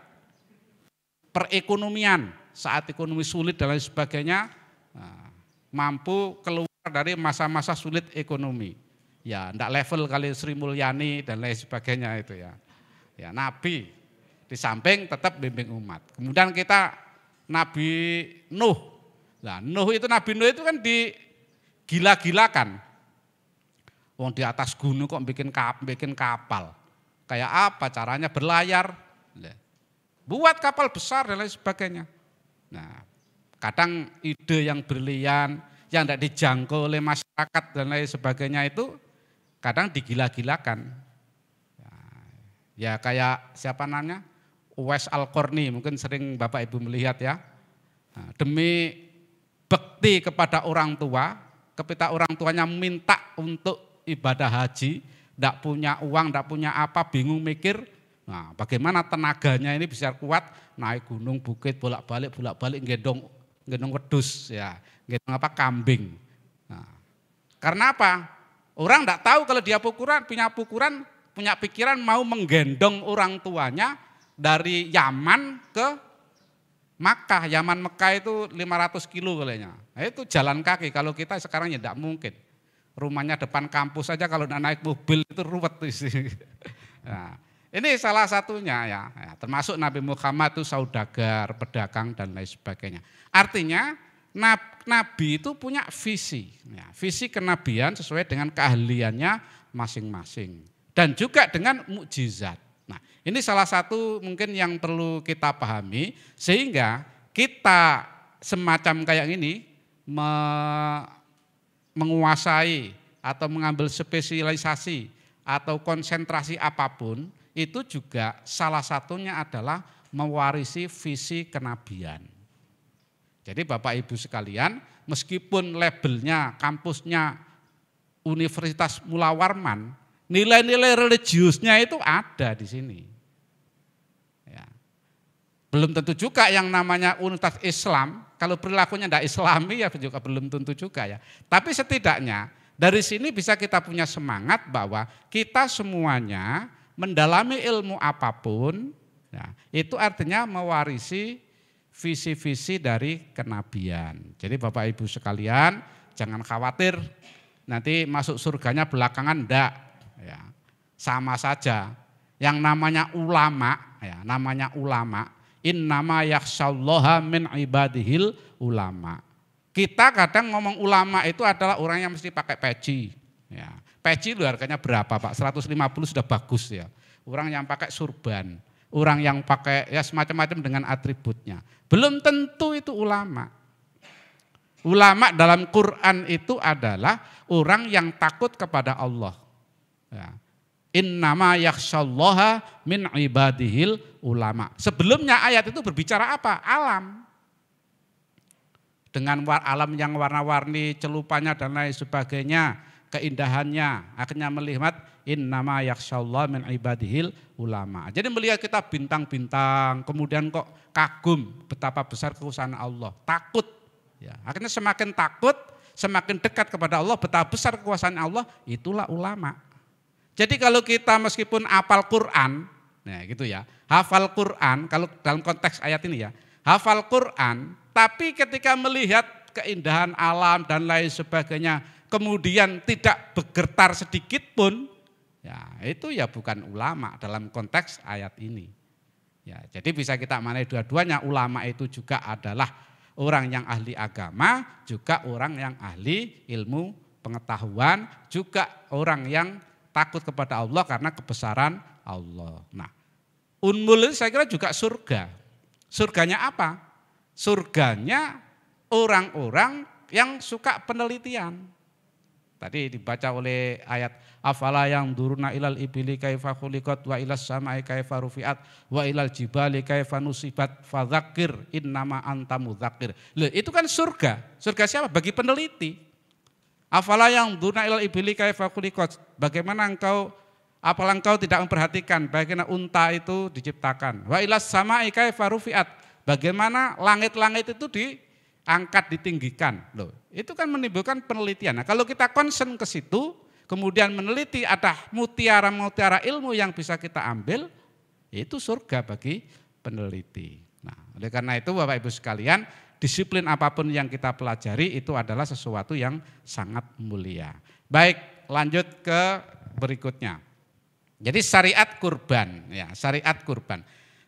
perekonomian saat ekonomi sulit dan lain sebagainya, nah, mampu keluar dari masa-masa sulit ekonomi. Ya, enggak level kali Sri Mulyani dan lain sebagainya itu ya. Ya, nabi di samping tetap bimbing umat. Kemudian kita Nabi Nuh. Nah, Nabi Nuh itu kan digila-gilakan. Wong di atas gunung kok bikin kapal. Kayak apa caranya berlayar? Buat kapal besar dan lain sebagainya. Nah, kadang ide yang brilian, yang tidak dijangkau oleh masyarakat dan lain sebagainya itu kadang digila-gilakan. Ya kayak siapa namanya? Uwais Al-Qarni, mungkin sering Bapak Ibu melihat ya. Nah, demi bekti kepada orang tua, ketika orang tuanya minta untuk ibadah haji, tidak punya uang, tidak punya apa, bingung mikir, nah bagaimana tenaganya ini bisa kuat, naik gunung, bukit, bolak-balik, gendong wedus, ya, gendong apa, kambing. Nah, karena apa? Orang tidak tahu kalau dia punya pikiran mau menggendong orang tuanya dari Yaman ke Makkah. Yaman Mekah itu 500 kilo kayaknya. Nah, itu jalan kaki, kalau kita sekarang ya tidak mungkin. Rumahnya depan kampus saja kalau naik mobil itu ruwet. Nah, ini salah satunya ya, termasuk Nabi Muhammad itu saudagar, pedagang dan lain sebagainya. Artinya Nabi itu punya visi, ya, visi kenabian sesuai dengan keahliannya masing-masing. Dan juga dengan mukjizat. Nah, ini salah satu mungkin yang perlu kita pahami sehingga kita semacam kayak ini menguasai atau mengambil spesialisasi atau konsentrasi apapun itu juga salah satunya adalah mewarisi visi kenabian. Jadi Bapak Ibu sekalian, meskipun labelnya, kampusnya Universitas Mula Warman, nilai-nilai religiusnya itu ada di sini. Ya. Belum tentu juga yang namanya Universitas Islam, kalau perilakunya tidak Islami ya juga belum tentu juga ya. Tapi setidaknya dari sini bisa kita punya semangat bahwa kita semuanya mendalami ilmu apapun, ya, itu artinya mewarisi visi-visi dari kenabian. Jadi Bapak Ibu sekalian jangan khawatir nanti masuk surganya belakangan, enggak. Ya, sama saja. Yang namanya ulama, ya, namanya ulama, innama yakhsyallaha min ibadihil ulama. Kita kadang ngomong ulama itu adalah orang yang mesti pakai peci. Ya, peci itu harganya berapa Pak? 150 sudah bagus ya. Orang yang pakai surban, orang yang pakai ya semacam-macam dengan atributnya. Belum tentu itu ulama. Ulama dalam Quran itu adalah orang yang takut kepada Allah. Ya. Innama yakhsyallaha min ibadihil ulama. Sebelumnya ayat itu berbicara apa? Alam. Dengan alam yang warna-warni, celupannya dan lain sebagainya, keindahannya, akhirnya melihat innama yakhsyallaha min ibadihil ulama. Jadi melihat kita bintang-bintang, kemudian kok kagum betapa besar kekuasaan Allah, takut. Ya, akhirnya semakin takut, semakin dekat kepada Allah, betapa besar kekuasaan Allah, itulah ulama. Jadi kalau kita meskipun hafal Quran, nah gitu ya, hafal Quran, kalau dalam konteks ayat ini ya, hafal Quran, tapi ketika melihat keindahan alam dan lain sebagainya, kemudian tidak bergetar sedikit pun, ya itu ya bukan ulama dalam konteks ayat ini. Ya, jadi bisa kita maknai dua-duanya, ulama itu juga adalah orang yang ahli agama, juga orang yang ahli ilmu pengetahuan, juga orang yang takut kepada Allah karena kebesaran Allah. Nah, Unmul itu saya kira juga surga. Surganya apa? Surganya orang-orang yang suka penelitian. Tadi dibaca oleh ayat afala yang duruna ilal ibili kaifa khuliqat wa ilas samai kaifa rufiat wa ilal jibali kaifa nusibat fadzakir innama anta mudzakir. Loh, itu kan surga. Surga siapa? Bagi peneliti. Afala yang duruna ilal ibili kaifa khuliqat. Bagaimana apalah engkau tidak memperhatikan bagaimana unta itu diciptakan. Wa ilas samai kaifa rufiat. Bagaimana langit-langit itu diangkat, ditinggikan. Loh, itu kan menimbulkan penelitian. Nah, kalau kita concern ke situ, kemudian meneliti ada mutiara-mutiara ilmu yang bisa kita ambil, itu surga bagi peneliti. Nah, oleh karena itu Bapak Ibu sekalian, disiplin apapun yang kita pelajari itu adalah sesuatu yang sangat mulia. Baik, lanjut ke berikutnya. Jadi syariat kurban, ya, syariat kurban.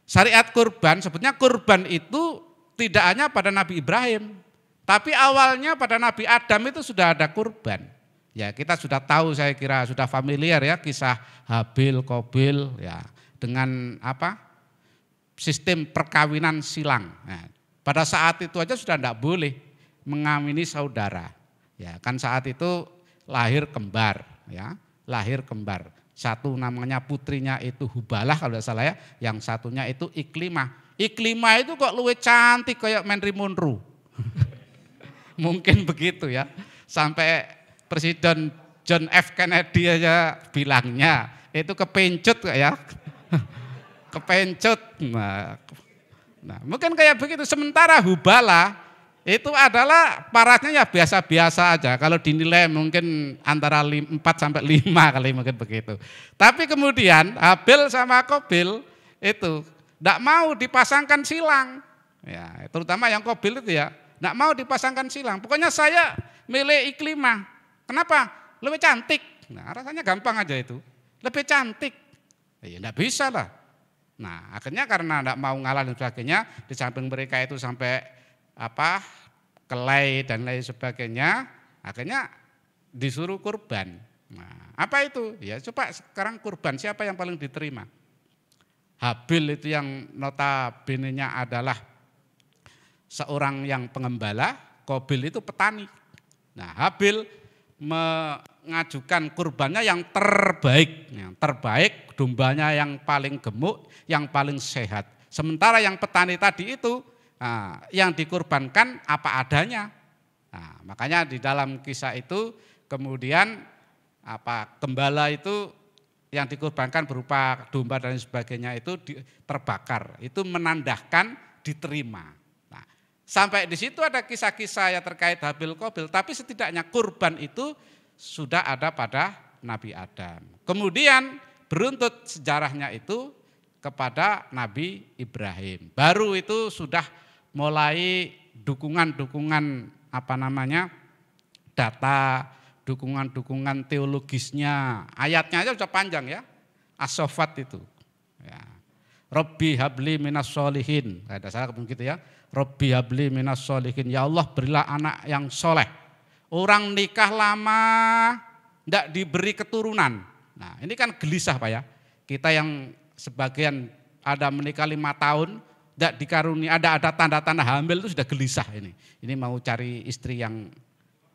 Syariat kurban, sebetulnya kurban itu tidak hanya pada Nabi Ibrahim, tapi awalnya pada Nabi Adam itu sudah ada kurban. Ya kita sudah tahu, saya kira sudah familiar ya kisah Habil Qabil ya dengan apa sistem perkawinan silang. Nah, pada saat itu aja sudah tidak boleh mengawini saudara. Ya kan saat itu lahir kembar ya, lahir kembar. Satu namanya putrinya itu Hubalah kalau tidak salah ya, yang satunya itu Iklimah. Iklimah itu kok luwih cantik kayak Marilyn Monroe. Mungkin begitu ya. Sampai Presiden John F. Kennedy aja bilangnya itu kepencut ya. Kepencut. Nah, mungkin kayak begitu. Sementara Hubalah itu adalah paratnya ya biasa-biasa aja. Kalau dinilai mungkin antara 4 sampai 5 kali mungkin begitu. Tapi kemudian Habil sama Qabil itu tidak mau dipasangkan silang. Ya, terutama yang Qabil itu ya, tidak mau dipasangkan silang. Pokoknya saya milih Iklimah. Kenapa? Lebih cantik. Nah, rasanya gampang aja itu. Lebih cantik. Ya enggak bisa lah. Nah, akhirnya karena enggak mau ngalah dan sebagainya, di samping mereka itu sampai apa? Kelai dan lain sebagainya, akhirnya disuruh kurban. Nah, apa itu? Ya coba sekarang kurban siapa yang paling diterima? Habil itu yang notabene-nya adalah seorang yang pengembala, Qabil itu petani. Nah, Habil mengajukan kurbannya yang terbaik, dombanya yang paling gemuk, yang paling sehat. Sementara yang petani tadi itu, yang dikurbankan apa adanya. Nah, makanya di dalam kisah itu kemudian gembala itu yang dikurbankan berupa domba dan sebagainya itu terbakar. Itu menandakan diterima. Sampai di situ ada kisah-kisah yang terkait Habil Qabil, tapi setidaknya kurban itu sudah ada pada Nabi Adam. Kemudian beruntut sejarahnya itu kepada Nabi Ibrahim. Baru itu sudah mulai dukungan-dukungan data, dukungan-dukungan teologisnya. Ayatnya aja sudah panjang ya, As-Saffat itu. Ya. Rabbi habli minas sholihin, ada salah begitu ya. Rabbi habli minas sholihin, ya Allah berilah anak yang soleh. Orang nikah lama tidak diberi keturunan. Nah ini kan gelisah Pak ya. Kita yang sebagian ada menikah 5 tahun, tidak dikaruni, ada tanda-tanda hamil itu sudah gelisah ini. Ini mau cari istri yang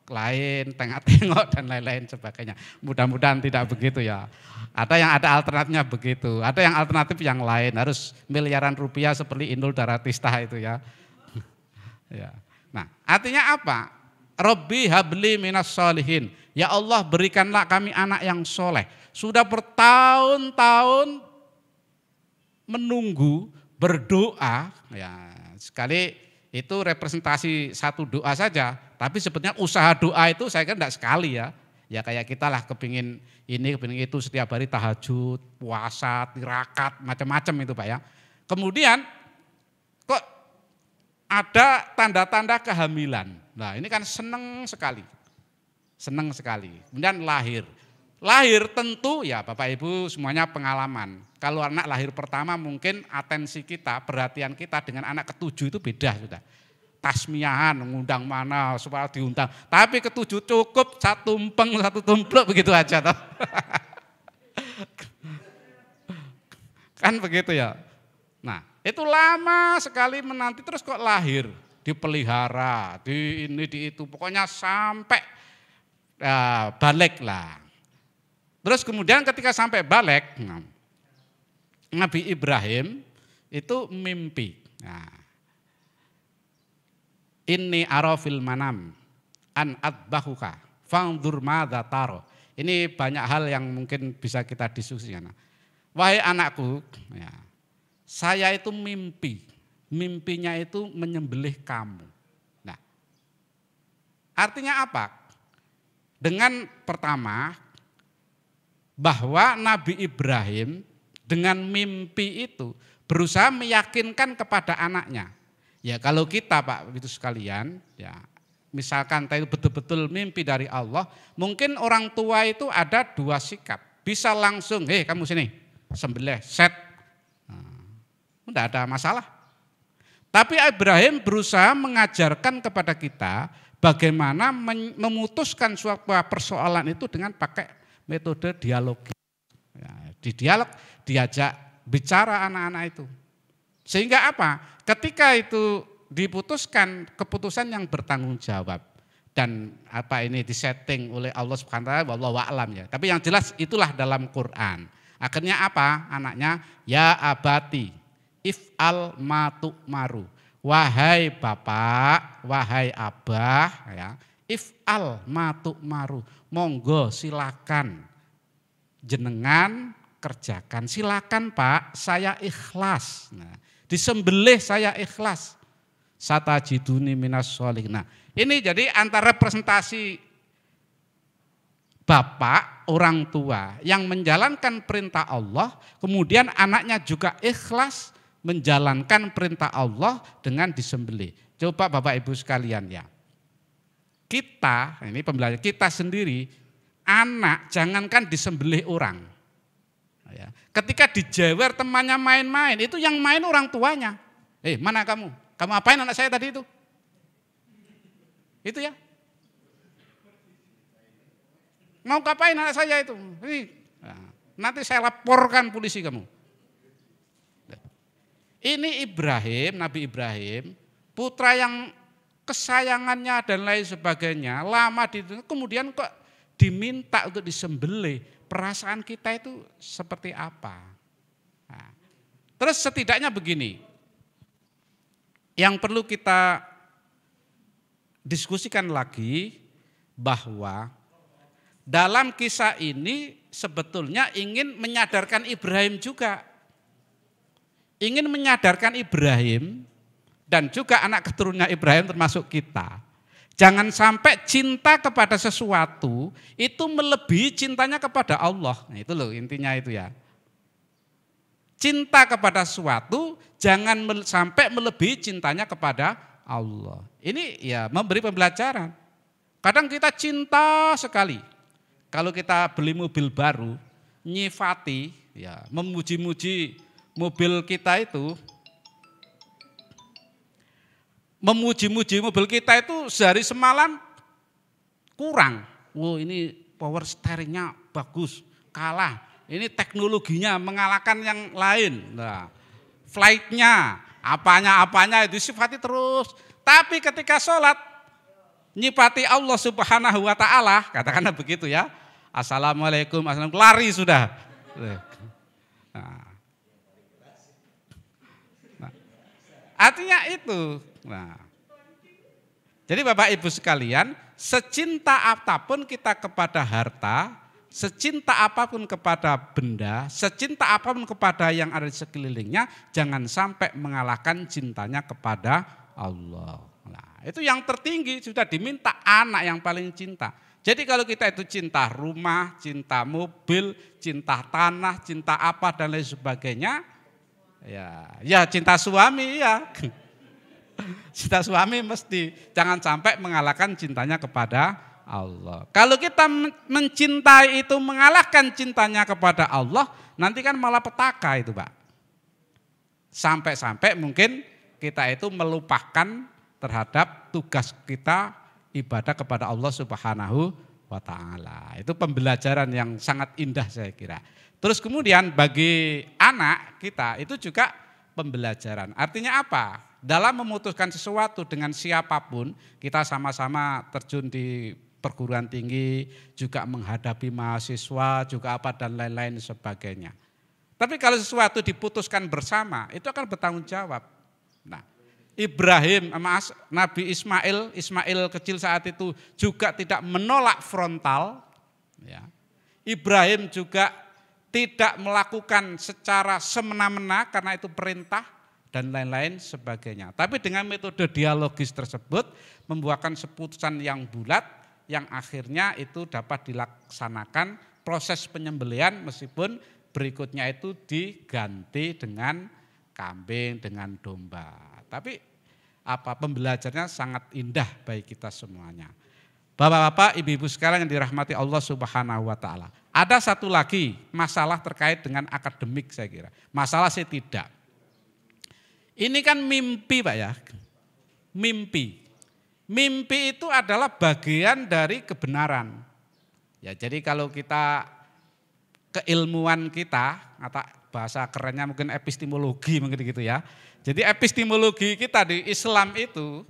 lain, tengok-tengok dan lain-lain sebagainya. Mudah-mudahan tidak begitu ya. Ada yang ada alternatifnya begitu, ada yang alternatif yang lain, harus miliaran rupiah seperti Inul Daratista itu ya. Ya. Nah, artinya apa? Rabbi habli minas sholihin. Ya Allah berikanlah kami anak yang soleh. Sudah bertahun-tahun menunggu, berdoa. Ya, sekali itu representasi satu doa saja. Tapi sebetulnya usaha doa itu saya kira tidak sekali ya. Ya kayak kita lah kepingin ini, kepingin itu setiap hari tahajud, puasa, tirakat, macam-macam itu Pak ya. Kemudian kok ada tanda-tanda kehamilan. Nah ini kan senang sekali. Senang sekali. Kemudian lahir. Lahir tentu ya Bapak Ibu semuanya pengalaman. Kalau anak lahir pertama mungkin atensi kita, perhatian kita dengan anak ketujuh itu beda sudah. Tasmiahan, ngundang mana supaya diundang. Tapi ketujuh cukup satu empeng, satu tumpluk begitu aja. Toh. Kan begitu ya. Nah itu lama sekali menanti terus kok lahir. Dipelihara, di ini, di itu. Pokoknya sampai balik lah. Terus kemudian ketika sampai balik, Nabi Ibrahim itu mimpi. Nah, inni arafil manam an adbahuka fangdur madza taro. Ini banyak hal yang mungkin bisa kita diskusikan. Wahai anakku, ya, saya itu mimpinya itu menyembelih kamu. Nah, artinya apa? Dengan pertama bahwa Nabi Ibrahim dengan mimpi itu berusaha meyakinkan kepada anaknya. Ya kalau kita Pak itu sekalian, ya misalkan itu betul-betul mimpi dari Allah, mungkin orang tua itu ada dua sikap. Bisa langsung, kamu sini, sembelih, set. Tidak ada masalah. Tapi Ibrahim berusaha mengajarkan kepada kita bagaimana memutuskan sebuah persoalan itu dengan pakai metode dialogi. Ya, di dialog diajak bicara anak-anak itu. Sehingga apa? Ketika itu diputuskan keputusan yang bertanggung jawab dan apa ini disetting oleh Allah Subhanahu wa taala, wallahu a'lam ya. Tapi yang jelas itulah dalam Quran. Akhirnya apa? Anaknya, ya abati if'al ma tu'maru. Wahai bapak, wahai abah ya, if'al ma tu'maru. Monggo silakan jenengan kerjakan. Silakan Pak, saya ikhlas. Nah, disembelih saya ikhlas. Satajiduni minas sholihin. Nah, ini jadi antara representasi bapak, orang tua yang menjalankan perintah Allah, kemudian anaknya juga ikhlas menjalankan perintah Allah dengan disembelih. Coba Bapak Ibu sekalian ya. Kita, ini pembelajaran kita sendiri, anak jangankan disembelih orang. Ya. Ketika dijewer temannya main-main, itu yang main orang tuanya. Mana kamu? Kamu apain anak saya tadi itu? Itu ya. Mau ngapain anak saya itu? Nanti saya laporkan polisi kamu. Ini Ibrahim, Nabi Ibrahim, putra yang kesayangannya dan lain sebagainya, lama kemudian kok diminta untuk disembelih. Perasaan kita itu seperti apa? Nah, terus setidaknya begini, yang perlu kita diskusikan lagi bahwa dalam kisah ini sebetulnya ingin menyadarkan Ibrahim juga. Ingin menyadarkan Ibrahim dan juga anak keturunannya Ibrahim termasuk kita. Jangan sampai cinta kepada sesuatu itu melebihi cintanya kepada Allah. Nah, itu loh intinya itu ya. Cinta kepada sesuatu jangan sampai melebihi cintanya kepada Allah. Ini ya memberi pembelajaran. Kadang kita cinta sekali. Kalau kita beli mobil baru, nyifati, ya memuji-muji mobil kita itu, memuji-muji mobil kita itu sehari semalam kurang. Ini power steeringnya bagus, kalah. Ini teknologinya mengalahkan yang lain. Nah, flightnya, apanya itu sifati terus. Tapi ketika sholat, nyipati Allah Subhanahu wa ta'ala, katakanlah begitu ya. Assalamualaikum, lari sudah. Artinya itu. Jadi Bapak Ibu sekalian, secinta apapun kita kepada harta, secinta apapun kepada benda, secinta apapun kepada yang ada di sekelilingnya, jangan sampai mengalahkan cintanya kepada Allah. Nah, itu yang tertinggi sudah diminta anak yang paling cinta. Jadi kalau kita itu cinta rumah, cinta mobil, cinta tanah, cinta apa dan lain sebagainya, ya cinta suami ya. Cinta suami mesti jangan sampai mengalahkan cintanya kepada Allah. Kalau kita mencintai itu mengalahkan cintanya kepada Allah, nanti kan malah petaka itu Pak. Sampai-sampai mungkin kita itu melupakan terhadap tugas kita ibadah kepada Allah Subhanahu wa ta'ala. Itu pembelajaran yang sangat indah saya kira. Terus kemudian bagi anak kita itu juga pembelajaran. Artinya apa? Dalam memutuskan sesuatu dengan siapapun, kita sama-sama terjun di perguruan tinggi, juga menghadapi mahasiswa, juga apa dan lain-lain sebagainya. Tapi kalau sesuatu diputuskan bersama, itu akan bertanggung jawab. Nah, Ibrahim, Nabi Ismail kecil saat itu juga tidak menolak frontal. Ya. Ibrahim juga tidak melakukan secara semena-mena karena itu perintah dan lain-lain sebagainya. Tapi dengan metode dialogis tersebut membuahkan keputusan yang bulat yang akhirnya itu dapat dilaksanakan proses penyembelihan meskipun berikutnya itu diganti dengan kambing, dengan domba. Tapi pembelajarannya sangat indah bagi kita semuanya. Bapak-bapak, ibu-ibu sekalian yang dirahmati Allah Subhanahu wa ta'ala. Ada satu lagi masalah terkait dengan akademik saya kira. Masalah sih tidak. Ini kan mimpi Pak ya. Mimpi. mimpi itu adalah bagian dari kebenaran. Ya, jadi kalau kita keilmuan kita, atau bahasa kerennya mungkin epistemologi mungkin gitu ya. Jadi epistemologi kita di Islam itu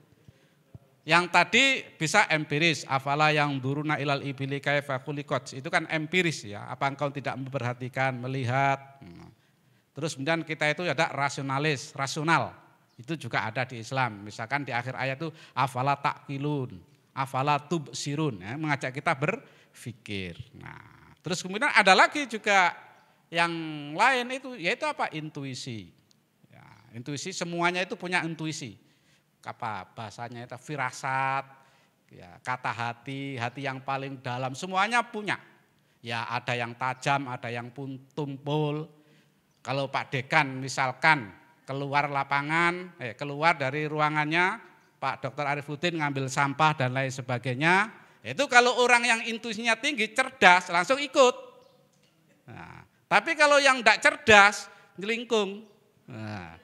yang tadi bisa empiris, afala yang duruna ilal ibili kaifa khuliqat, itu kan empiris ya, apa engkau tidak memperhatikan, melihat. Terus kemudian kita itu ada rasionalis, rasional, itu juga ada di Islam. Misalkan di akhir ayat itu afala taqilun, afala tubsirun, ya, mengajak kita berpikir. Nah, terus kemudian ada lagi juga yang lain itu, yaitu apa? Intuisi. Ya, intuisi, semuanya itu punya intuisi. Apa bahasanya itu, firasat, ya, kata hati, hati yang paling dalam, semuanya punya. Ya, ada yang tajam, ada yang pun tumpul. Kalau Pak Dekan misalkan keluar lapangan, keluar dari ruangannya, Pak Dr. Arifuddin ngambil sampah dan lain sebagainya, itu kalau orang yang intuisinya tinggi, cerdas, langsung ikut. Nah, tapi kalau yang tidak cerdas, nyelingkung. Nah,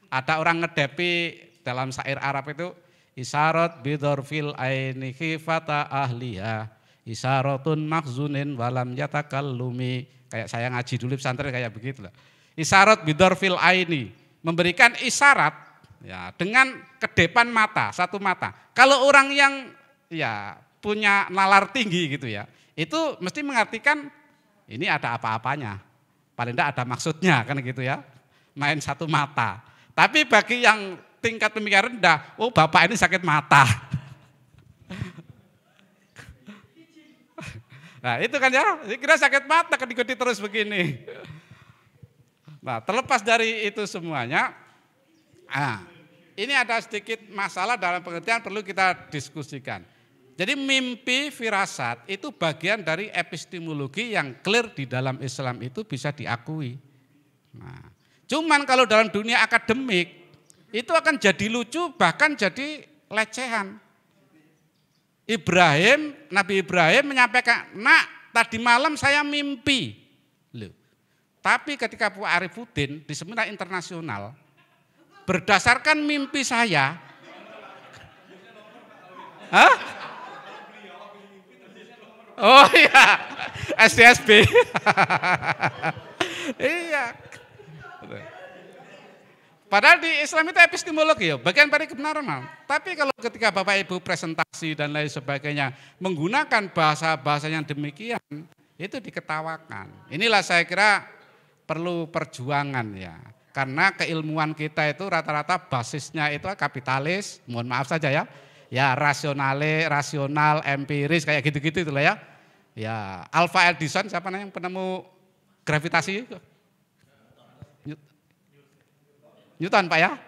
ada orang ngedepi dalam syair Arab itu, isyarat bidorfil aini khifata ahliha, isyaratun makzunin walam yatakallumi. Kayak saya ngaji dulu pesantren kayak begitu lah. Isyarat bidorfil aini, memberikan isyarat ya dengan kedepan mata, satu mata. Kalau orang yang ya punya nalar tinggi gitu ya, itu mesti mengartikan ini ada apa-apanya. Paling tidak ada maksudnya kan gitu ya. Main satu mata. Tapi bagi yang tingkat pemikiran rendah, oh bapak ini sakit mata. Nah itu kan ya, kira sakit mata kan diikuti terus begini. Nah terlepas dari itu semuanya, ini ada sedikit masalah dalam pengertian perlu kita diskusikan. Jadi mimpi firasat itu bagian dari epistemologi yang clear di dalam Islam itu bisa diakui. Nah, cuman kalau dalam dunia akademik itu akan jadi lucu bahkan jadi lecehan. Nabi Ibrahim menyampaikan, nak tadi malam saya mimpi. Loh. Tapi ketika Pak Arifuddin di seminar internasional, berdasarkan mimpi saya, hah? Oh iya, SDSB. Iya. Padahal di Islam itu epistemologi ya, bagian dari kebenaran. Tapi kalau ketika Bapak Ibu presentasi dan lain sebagainya menggunakan bahasa-bahasa yang demikian, itu diketawakan. Inilah saya kira perlu perjuangan ya. Karena keilmuan kita itu rata-rata basisnya itu kapitalis, mohon maaf saja ya. Ya rasional, empiris kayak gitu-gitu itulah ya. Ya, Alva Edison siapa namanya yang penemu gravitasi? Newton Pak ya,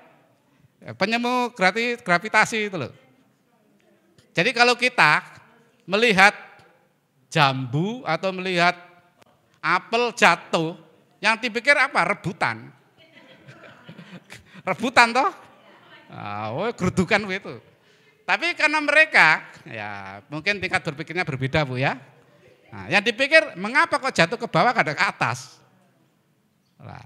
penemu gravitasi itu loh. Jadi kalau kita melihat jambu atau melihat apel jatuh, yang dipikir apa? Rebutan. Rebutan toh? Oh, gerudukan begitu. Tapi karena mereka, ya mungkin tingkat berpikirnya berbeda Bu ya. Nah, yang dipikir mengapa kok jatuh ke bawah kadang ke atas? Nah,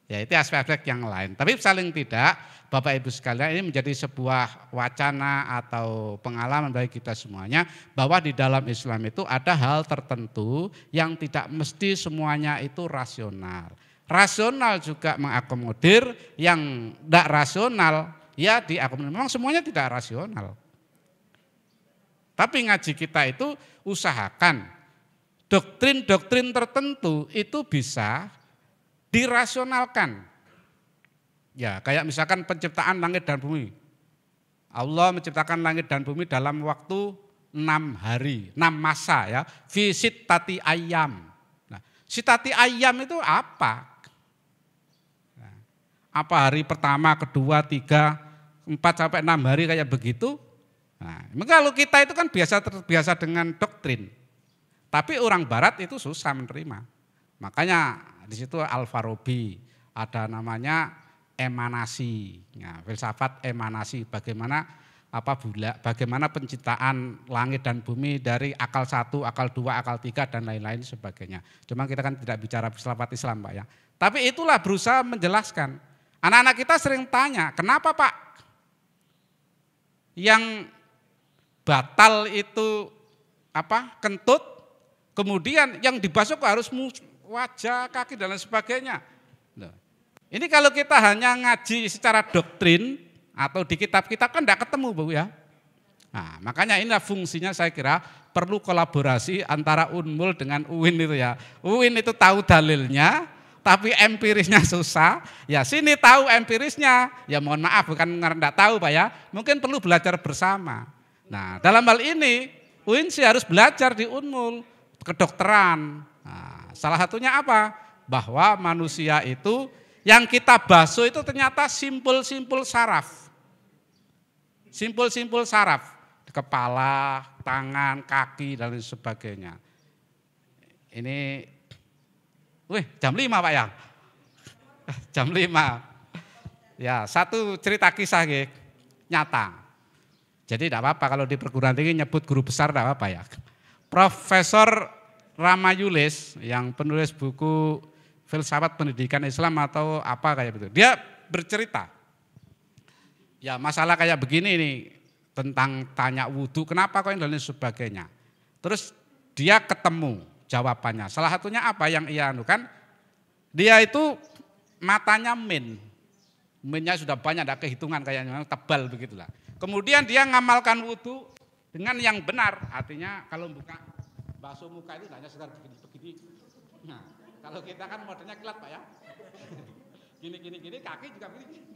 ya itu aspek-aspek yang lain. Tapi saling tidak, Bapak Ibu sekalian ini menjadi sebuah wacana atau pengalaman bagi kita semuanya bahwa di dalam Islam itu ada hal tertentu yang tidak mesti semuanya itu rasional. Rasional juga mengakomodir, yang tidak rasional ya diakomodir. Memang semuanya tidak rasional. Tapi ngaji kita itu usahakan doktrin-doktrin tertentu itu bisa dirasionalkan. Ya, kayak misalkan penciptaan langit dan bumi. Allah menciptakan langit dan bumi dalam waktu 6 hari, 6 masa ya. Fi sittati ayyam. Nah, sittati ayyam itu apa? Nah, apa hari pertama, kedua, 3, 4 sampai 6 hari kayak begitu? Nah, kalau kita itu kan terbiasa dengan doktrin. Tapi orang barat itu susah menerima. Makanya di situ Al-Farabi ada namanya emanasi, ya, filsafat emanasi, bagaimana bagaimana penciptaan langit dan bumi dari akal 1, akal 2, akal 3 dan lain-lain sebagainya. Cuma kita kan tidak bicara filsafat Islam Pak ya. Tapi itulah berusaha menjelaskan. Anak-anak kita sering tanya, kenapa Pak yang batal itu kentut, kemudian yang dibasuh harus wajah, kaki dan lain sebagainya. Ini kalau kita hanya ngaji secara doktrin atau di kitab-kitab kan tidak ketemu Bu ya. Nah, makanya inilah fungsinya saya kira perlu kolaborasi antara Unmul dengan UIN itu ya. UIN itu tahu dalilnya, tapi empirisnya susah. Ya sini tahu empirisnya. Ya mohon maaf bukan karena tidak tahu Pak ya. Mungkin perlu belajar bersama. Nah dalam hal ini UIN sih harus belajar di Unmul kedokteran. Nah, salah satunya apa? Bahwa manusia itu yang kita basuh itu ternyata simpul-simpul saraf. Simpul-simpul saraf. Kepala, tangan, kaki, dan lain sebagainya. Ini, jam 5 Pak ya? Jam 5. Ya, satu cerita kisah nyata. Jadi tidak apa-apa kalau di perguruan tinggi nyebut guru besar tidak apa-apa ya. Profesor Ramayulis yang penulis buku Filsafat Pendidikan Islam atau apa kayak begitu. Dia bercerita, ya masalah kayak begini nih. Tentang tanya wudhu, kenapa kok dan lain sebagainya. Terus dia ketemu jawabannya. Salah satunya apa yang ia anukan, dia itu matanya minnya sudah banyak, ada kehitungan kayaknya tebal begitulah. Kemudian dia ngamalkan wudhu dengan yang benar, artinya kalau buka basuh muka itu hanya sekitar begini. Nah, kalau kita kan modelnya kilat Pak ya, gini, kaki juga begini.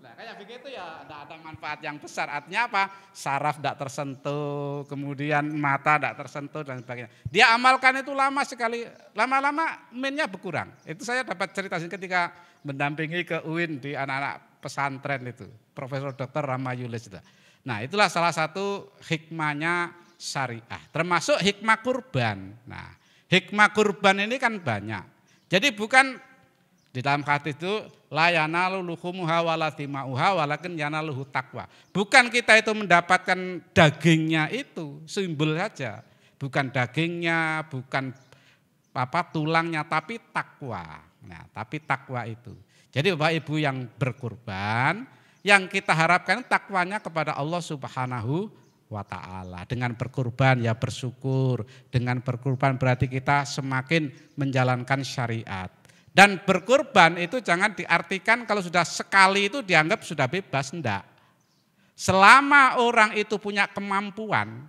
Nah kayak begitu ya tidak ada manfaat yang besar. Artinya apa? Saraf tidak tersentuh, kemudian mata tidak tersentuh dan sebagainya. Dia amalkan itu lama sekali, lama-lama minnya berkurang. Itu saya dapat cerita ketika mendampingi ke UIN di anak-anak pesantren itu, Profesor Dr. Ramayulis itu. Nah itulah salah satu hikmahnya syariah, termasuk hikmah kurban. Nah hikmah kurban ini kan banyak. Jadi bukan di dalam hadis itu la yanalu luhumuha wala dima'uha walakin yanaluhu taqwa. Bukan kita itu mendapatkan dagingnya itu, simbol saja. Bukan dagingnya, bukan tulangnya, tapi takwa. Nah, tapi takwa itu. Jadi Bapak Ibu yang berkurban, yang kita harapkan takwanya kepada Allah Subhanahu wa ta'ala. Dengan berkurban ya bersyukur, dengan berkurban berarti kita semakin menjalankan syariat. Dan berkurban itu jangan diartikan kalau sudah sekali itu dianggap sudah bebas, enggak. Selama orang itu punya kemampuan,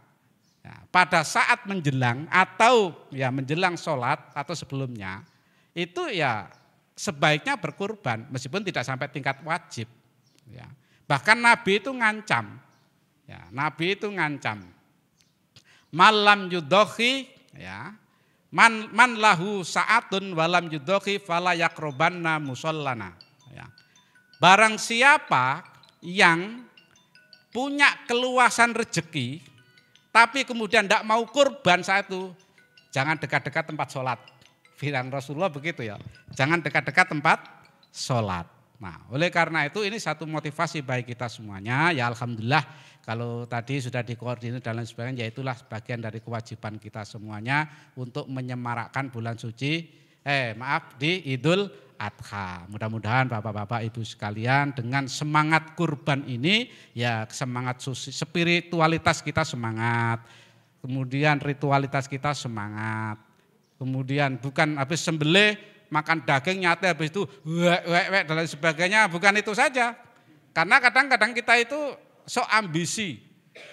ya, pada saat menjelang atau ya menjelang sholat atau sebelumnya, itu ya sebaiknya berkurban meskipun tidak sampai tingkat wajib. Ya. Bahkan Nabi itu ngancam, ya, Nabi itu ngancam, malam yudhohi, ya. Man lahu sa'atun walam yudhoki fala yakrobanna musallana. Ya. Barang siapa yang punya keluasan rezeki, tapi kemudian tidak mau kurban saat itu, jangan dekat-dekat tempat sholat. Firman Rasulullah begitu ya, jangan dekat-dekat tempat sholat. Nah oleh karena itu ini satu motivasi bagi kita semuanya, ya alhamdulillah. Kalau tadi sudah dikoordinir dan lain sebagainya, ya itulah bagian dari kewajiban kita semuanya untuk menyemarakkan bulan suci, di Idul Adha. Mudah-mudahan Bapak-Bapak Ibu sekalian dengan semangat kurban ini, ya semangat spiritualitas kita semangat, kemudian ritualitas kita semangat, kemudian bukan habis sembelih, makan daging nyate habis itu dan lain sebagainya, bukan itu saja. Karena kadang-kadang kita itu sok ambisi,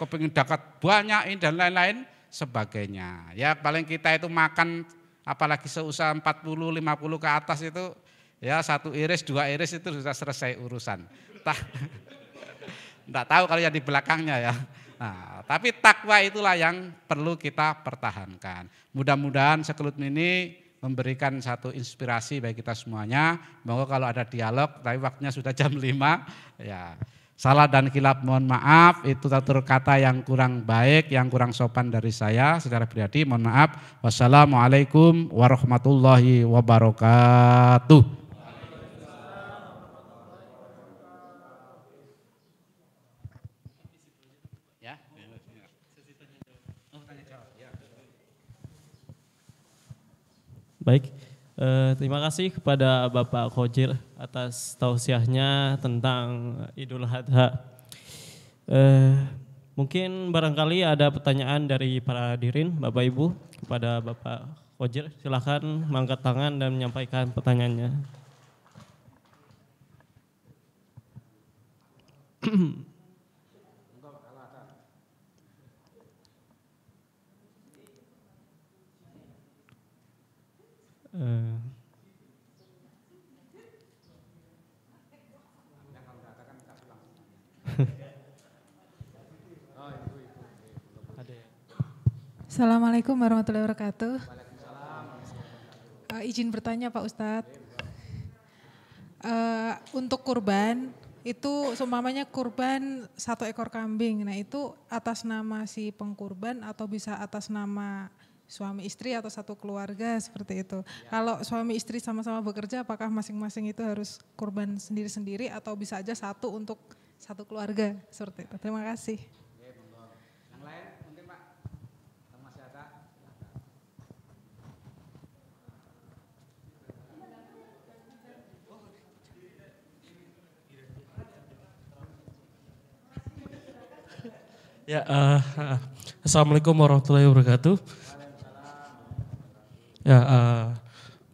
kepingin dapat banyak ini dan lain-lain sebagainya. Ya paling kita itu makan apalagi seusaha 40-50 ke atas itu ya 1 iris 2 iris itu sudah selesai urusan. Enggak tahu kalau yang di belakangnya ya. Nah, tapi takwa itulah yang perlu kita pertahankan. Mudah-mudahan sekelut ini memberikan satu inspirasi bagi kita semuanya. Moga kalau ada dialog, tapi waktunya sudah jam 5 ya. Salah dan khilaf mohon maaf, itu tutur kata yang kurang baik, yang kurang sopan dari saya secara pribadi, mohon maaf. Wassalamualaikum warahmatullahi wabarakatuh. Baik, terima kasih kepada Bapak Khojir atas tausiahnya tentang Idul Adha. Eh, Mungkin barangkali ada pertanyaan dari para hadirin, Bapak Ibu, kepada Bapak Khojer. Silakan mengangkat tangan dan menyampaikan pertanyaannya. Eh, Assalamualaikum warahmatullahi wabarakatuh. Izin bertanya Pak Ustadz. Untuk kurban, itu seumpamanya kurban 1 ekor kambing, nah itu atas nama si pengkurban atau bisa atas nama suami istri atau satu keluarga seperti itu. Kalau suami istri sama-sama bekerja, apakah masing-masing itu harus kurban sendiri-sendiri atau bisa aja satu untuk satu keluarga seperti itu. Terima kasih. Yang lain mungkin Pak, masih ada. Ya, Assalamualaikum warahmatullahi wabarakatuh. Ya,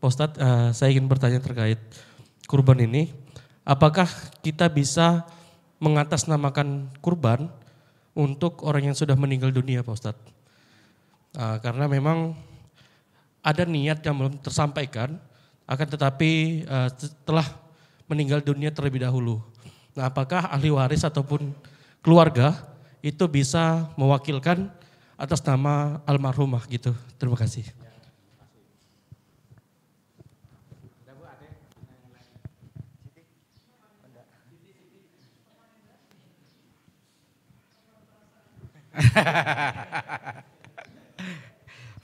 Pak Ustadz, saya ingin bertanya terkait kurban ini. Apakah kita bisa mengatasnamakan kurban untuk orang yang sudah meninggal dunia, Pak Ustadz? Karena memang ada niat yang belum tersampaikan, akan tetapi setelah meninggal dunia terlebih dahulu. Nah, apakah ahli waris ataupun keluarga itu bisa mewakilkan atas nama almarhumah gitu? Terima kasih.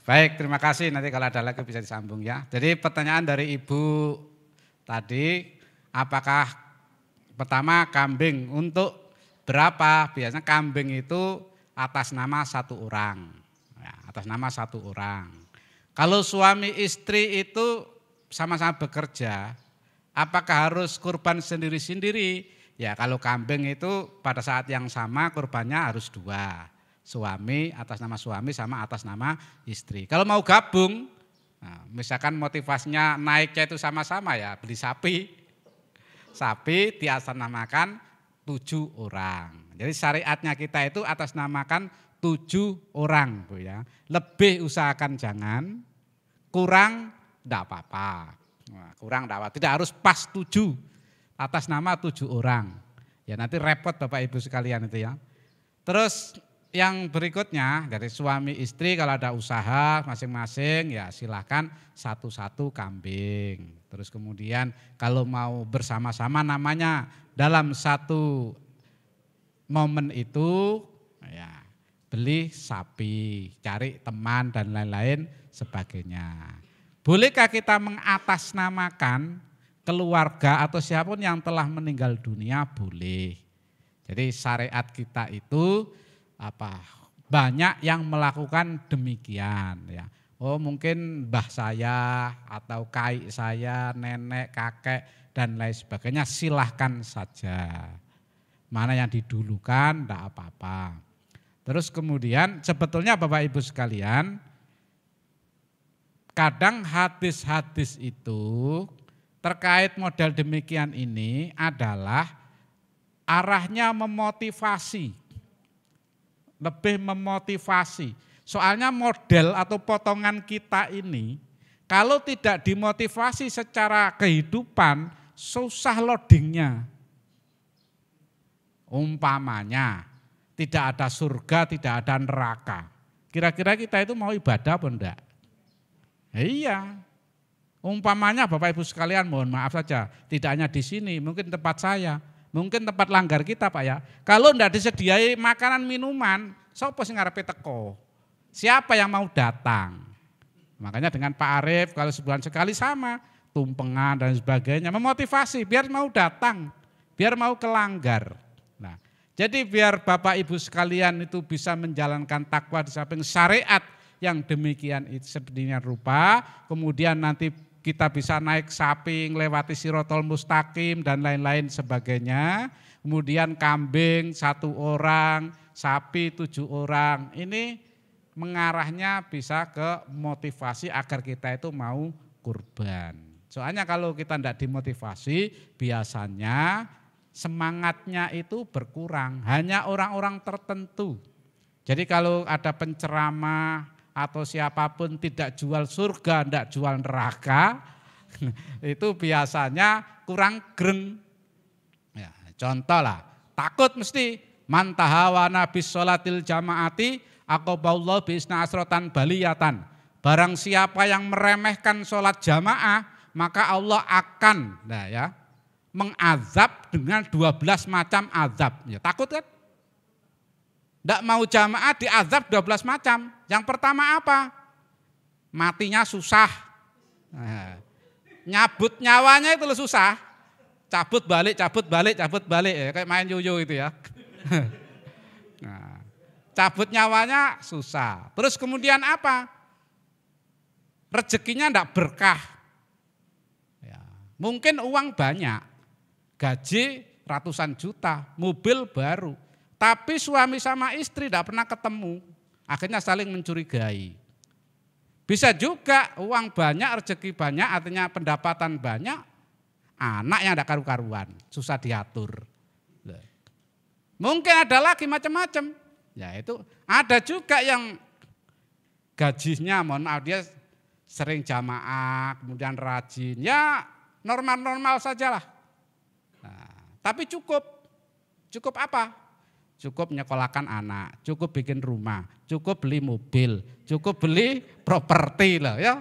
Baik, terima kasih. Nanti kalau ada lagi bisa disambung ya. Jadi pertanyaan dari Ibu tadi, apakah pertama kambing untuk berapa? Biasanya kambing itu atas nama satu orang. Ya, atas nama satu orang. Kalau suami istri itu sama-sama bekerja, apakah harus kurban sendiri-sendiri? Ya kalau kambing itu pada saat yang sama kurbannya harus 2. Suami atas nama suami sama atas nama istri. Kalau mau gabung, nah, misalkan motivasinya naiknya itu sama-sama ya beli sapi. Sapi diatasnamakan 7 orang. Jadi syariatnya kita itu atasnamakan 7 orang Bu ya. Lebih usahakan jangan, kurang enggak apa-apa. Nah, kurang enggak apa-apa, tidak harus pas 7 atas nama 7 orang. Ya nanti repot Bapak Ibu sekalian itu ya. Terus yang berikutnya dari suami istri kalau ada usaha masing-masing ya silahkan satu-satu kambing. Terus kemudian kalau mau bersama-sama namanya dalam satu momen itu ya beli sapi, cari teman dan lain-lain sebagainya. Bolehkah kita mengatasnamakan keluarga atau siapapun yang telah meninggal dunia? Boleh. Jadi syariat kita itu banyak yang melakukan demikian ya. Oh mungkin mbah saya atau kai saya, nenek, kakek dan lain sebagainya silahkan saja. Mana yang didulukan enggak apa-apa. Terus kemudian sebetulnya Bapak Ibu sekalian, kadang hadis-hadis itu terkait model demikian ini adalah arahnya memotivasi. Lebih memotivasi. Soalnya model atau potongan kita ini kalau tidak dimotivasi secara kehidupan susah loadingnya. Umpamanya tidak ada surga, tidak ada neraka. Kira-kira kita itu mau ibadah apa enggak? Iya. Umpamanya Bapak Ibu sekalian mohon maaf saja, tidak hanya di sini, mungkin tempat saya. Mungkin tempat langgar kita Pak ya. Kalau enggak disediai makanan minuman, sapa sing ngarepe teko? Siapa yang mau datang? Makanya dengan Pak Arif kalau sebulan sekali sama, tumpengan dan sebagainya, memotivasi biar mau datang, biar mau ke langgar. Nah, jadi biar Bapak Ibu sekalian itu bisa menjalankan takwa di samping syariat yang demikian itu sepertinya rupa, kemudian nanti kita bisa naik sapi, melewati Sirotol Mustaqim dan lain-lain sebagainya. Kemudian kambing 1 orang, sapi 7 orang. Ini mengarahnya bisa ke motivasi agar kita itu mau kurban. Soalnya kalau kita tidak dimotivasi, biasanya semangatnya itu berkurang. Hanya orang-orang tertentu. Jadi kalau ada penceramah atau siapapun tidak jual surga, tidak jual neraka, itu biasanya kurang greng. Ya, contoh lah, takut mesti mantahawana bis sholatil jamaati aqaballahu bisna asrotan baliyatan. Barang siapa yang meremehkan sholat jamaah, maka Allah akan mengazab dengan 12 macam azab. Ya, takut kan? Tidak mau jamaah diazab 12 macam. Yang pertama apa? Matinya susah. Nah, nyabut nyawanya itu susah. Cabut balik, cabut balik, cabut balik. Ya, kayak main yoyo itu ya. Nah, cabut nyawanya susah. Terus kemudian apa? Rezekinya tidak berkah. Ya, mungkin uang banyak. Gaji ratusan juta, mobil baru. Tapi suami sama istri tidak pernah ketemu, akhirnya saling mencurigai. Bisa juga uang banyak, rezeki banyak, artinya pendapatan banyak, anak yang ada karu-karuan, susah diatur. Mungkin ada lagi macam-macam. Ya itu ada juga yang gajinya, mohon maaf dia sering jamaah, kemudian rajin, ya normal-normal sajalah. Nah, tapi cukup apa? Cukup menyekolahkan anak, cukup bikin rumah, cukup beli mobil, cukup beli properti loh ya.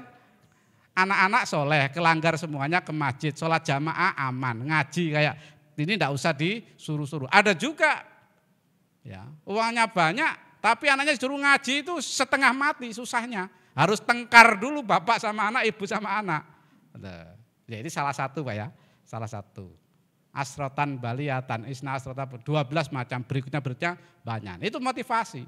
Anak-anak soleh, kelanggar semuanya ke masjid, sholat jamaah aman, ngaji kayak ini tidak usah disuruh-suruh. Ada juga ya uangnya banyak, tapi anaknya disuruh ngaji itu setengah mati susahnya. Harus tengkar dulu bapak sama anak, ibu sama anak. Jadi salah satu Pak ya, salah satu. Asrotan baliyatan, isna asrotan 12 macam, berikutnya banyak. Itu motivasi.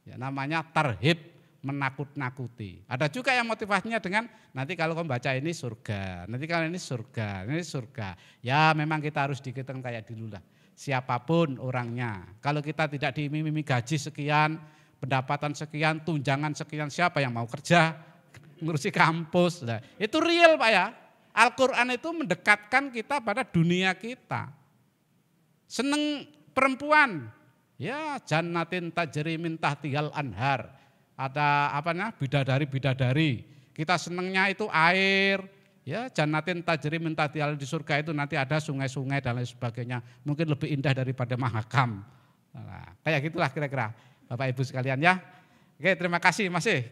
Ya, namanya tarhib, menakut-nakuti. Ada juga yang motivasinya dengan nanti kalau kamu baca ini surga, nanti kalau ini surga, ini surga. Ya memang kita harus dikitakan kayak dulu lah. Siapapun orangnya. Kalau kita tidak diiming-iming gaji sekian, pendapatan sekian, tunjangan sekian, siapa yang mau kerja? Ngurusi kampus. Nah, itu real Pak ya. Al-Quran itu mendekatkan kita pada dunia kita. Seneng perempuan, ya jannatin tajri min tahtihal anhar. Ada bidadari-bidadari. Kita senengnya itu air, ya jannatin tajri min tahtihal, di surga itu nanti ada sungai-sungai dan lain sebagainya. Mungkin lebih indah daripada mahakam. Nah, kayak gitulah kira-kira Bapak Ibu sekalian ya. Oke, terima kasih masih.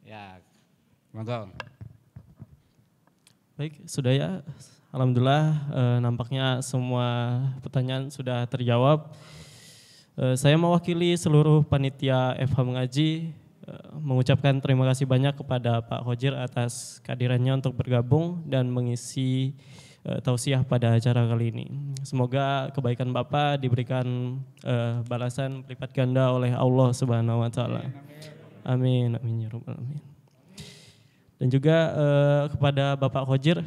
Ya. Monggo. Baik, sudah ya. Alhamdulillah nampaknya semua pertanyaan sudah terjawab. Saya mewakili seluruh panitia FH Mengaji mengucapkan terima kasih banyak kepada Pak Khojir atas kehadirannya untuk bergabung dan mengisi tausiah pada acara kali ini. Semoga kebaikan Bapak diberikan balasan berlipat ganda oleh Allah Subhanahu wa taala. Amin, amin ya rabbal alamin. Dan juga kepada Bapak Khojir,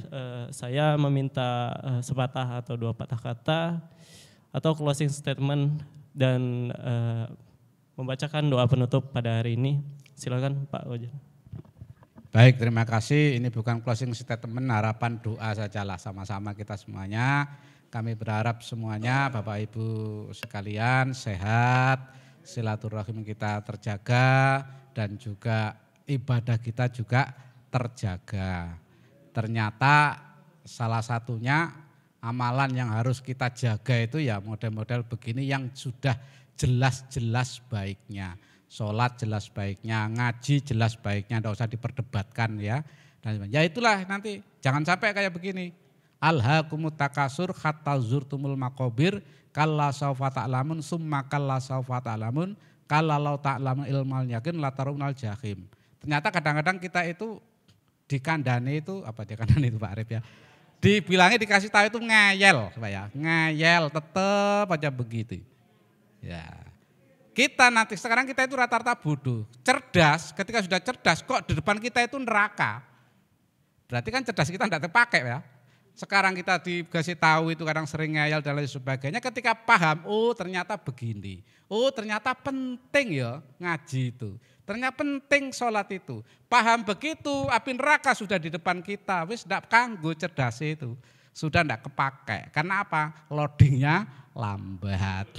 saya meminta sepatah atau 2 patah kata atau closing statement dan membacakan doa penutup pada hari ini. Silakan Pak Khojir. Baik, terima kasih. Ini bukan closing statement, harapan doa sajalah sama-sama kita semuanya. Kami berharap semuanya Bapak Ibu sekalian sehat, silaturahim kita terjaga dan juga ibadah kita juga terjaga. Ternyata salah satunya amalan yang harus kita jaga itu ya model-model begini yang sudah jelas-jelas baiknya. Sholat jelas baiknya, ngaji jelas baiknya, tidak usah diperdebatkan ya. Dan ya itulah nanti jangan sampai kayak begini. Alhaakumut takasur hatta zurtumul maqabir kalla saufa ta'lamun summa kalla saufa ta'lamun kalla law ta'lamun ilmal yakin la tarawunal jahim. Ternyata kadang-kadang kita itu dikandani itu apa dikandani itu Pak Arif ya. Dibilangnya dikasih tahu itu ngeyel Pak ya. Ngeyel tetap aja begitu. Ya. Kita nanti sekarang kita itu rata-rata bodoh. Cerdas, ketika sudah cerdas kok di depan kita itu neraka. Berarti kan cerdas kita tidak terpakai ya. Sekarang kita dikasih tahu itu kadang sering ngayal dan lain sebagainya. Ketika paham, oh ternyata begini. Oh ternyata penting ya ngaji itu. Ternyata penting sholat itu. Paham begitu, api neraka sudah di depan kita. Wis tidak kanggo cerdas itu. Sudah tidak kepakai. Karena apa? Loadingnya lambat.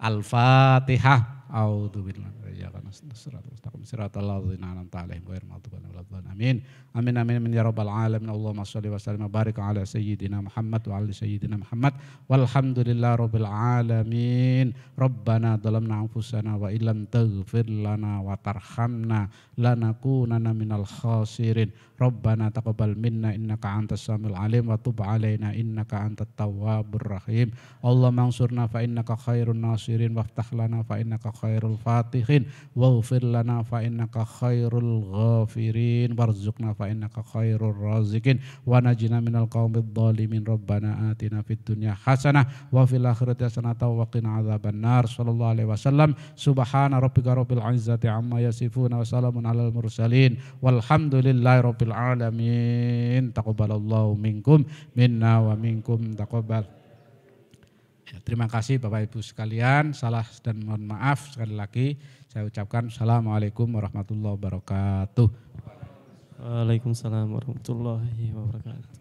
Al-Fatihah. A'udzu billahi Amin. Amin amin amin ya rabbal alamin. Allahumma shalli wa sallim wa barik ala sayyidina Muhammad wa ali sayyidina Muhammad. Walhamdulillah rabbil alamin. Rabbana dhalamna anfusana wa illam taghfir lana wa tarhamna lanakunanna minal khasirin. Rabbana taqabbal minna innaka antas samiul alim wa tub alaina innaka antat tawwabur rahim. Allahumma ansurna fa innaka khairun nasirin waftah lana fa innaka khairul fatihin waghfir lana fa innaka khairul ghafirin warzuqna fa innaka khairur razikin wa najina minal qaumidh dhalimin. Rabbana atina fid dunya hasanah wa fil akhirati hasanah wa qina adzabannar. Sallallahu alaihi wasallam. Subhana rabbika rabbil izzati amma yasifun wa salamun alal mursalin walhamdulillahi rabbil alamin. Taqabbalallahu minkum minna wa minkum taqabbal. Ya, terima kasih Bapak Ibu sekalian, salah dan mohon maaf sekali lagi saya ucapkan Assalamualaikum warahmatullahi wabarakatuh. Waalaikumsalam warahmatullahi wabarakatuh.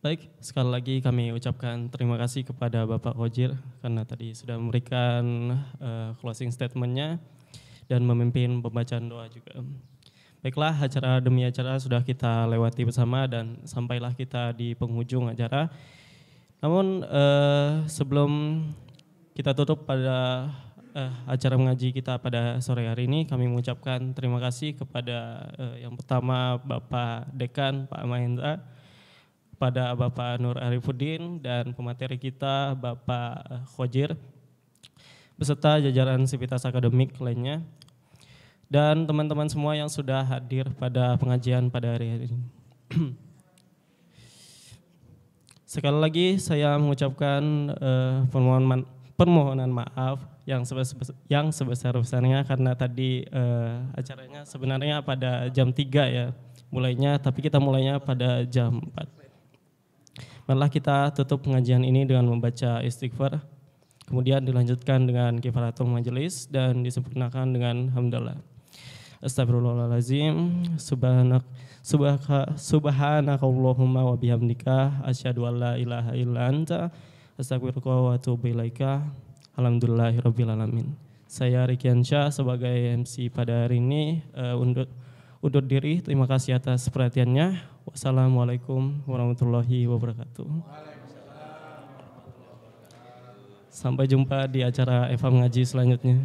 Baik, sekali lagi kami ucapkan terima kasih kepada Bapak Khojir karena tadi sudah memberikan closing statement-nya dan memimpin pembacaan doa juga. Baiklah, acara demi acara sudah kita lewati bersama dan sampailah kita di penghujung acara. Namun sebelum kita tutup pada acara mengaji kita pada sore hari ini, kami mengucapkan terima kasih kepada yang pertama Bapak Dekan Pak Mahendra, pada Bapak Nur Arifuddin dan pemateri kita Bapak Khojir beserta jajaran sivitas akademik lainnya dan teman-teman semua yang sudah hadir pada pengajian pada hari ini. Sekali lagi saya mengucapkan permohonan maaf yang sebesar-besarnya karena tadi acaranya sebenarnya pada jam 3 ya mulainya, tapi kita mulainya pada jam 4. Marilah kita tutup pengajian ini dengan membaca istighfar, kemudian dilanjutkan dengan kifaratul majelis dan disempurnakan dengan hamdalah. Astagfirullahaladzim, subhanakallahumma wa bihamdika asyhadu an la ilaha illa anta astaghfiruka wa atubu ilaika. Alhamdulillahirabbil alamin. Saya Rikian Syah sebagai MC pada hari ini undur diri. Terima kasih atas perhatiannya. Wassalamualaikum warahmatullahi wabarakatuh. Sampai jumpa di acara Eva Mengaji selanjutnya.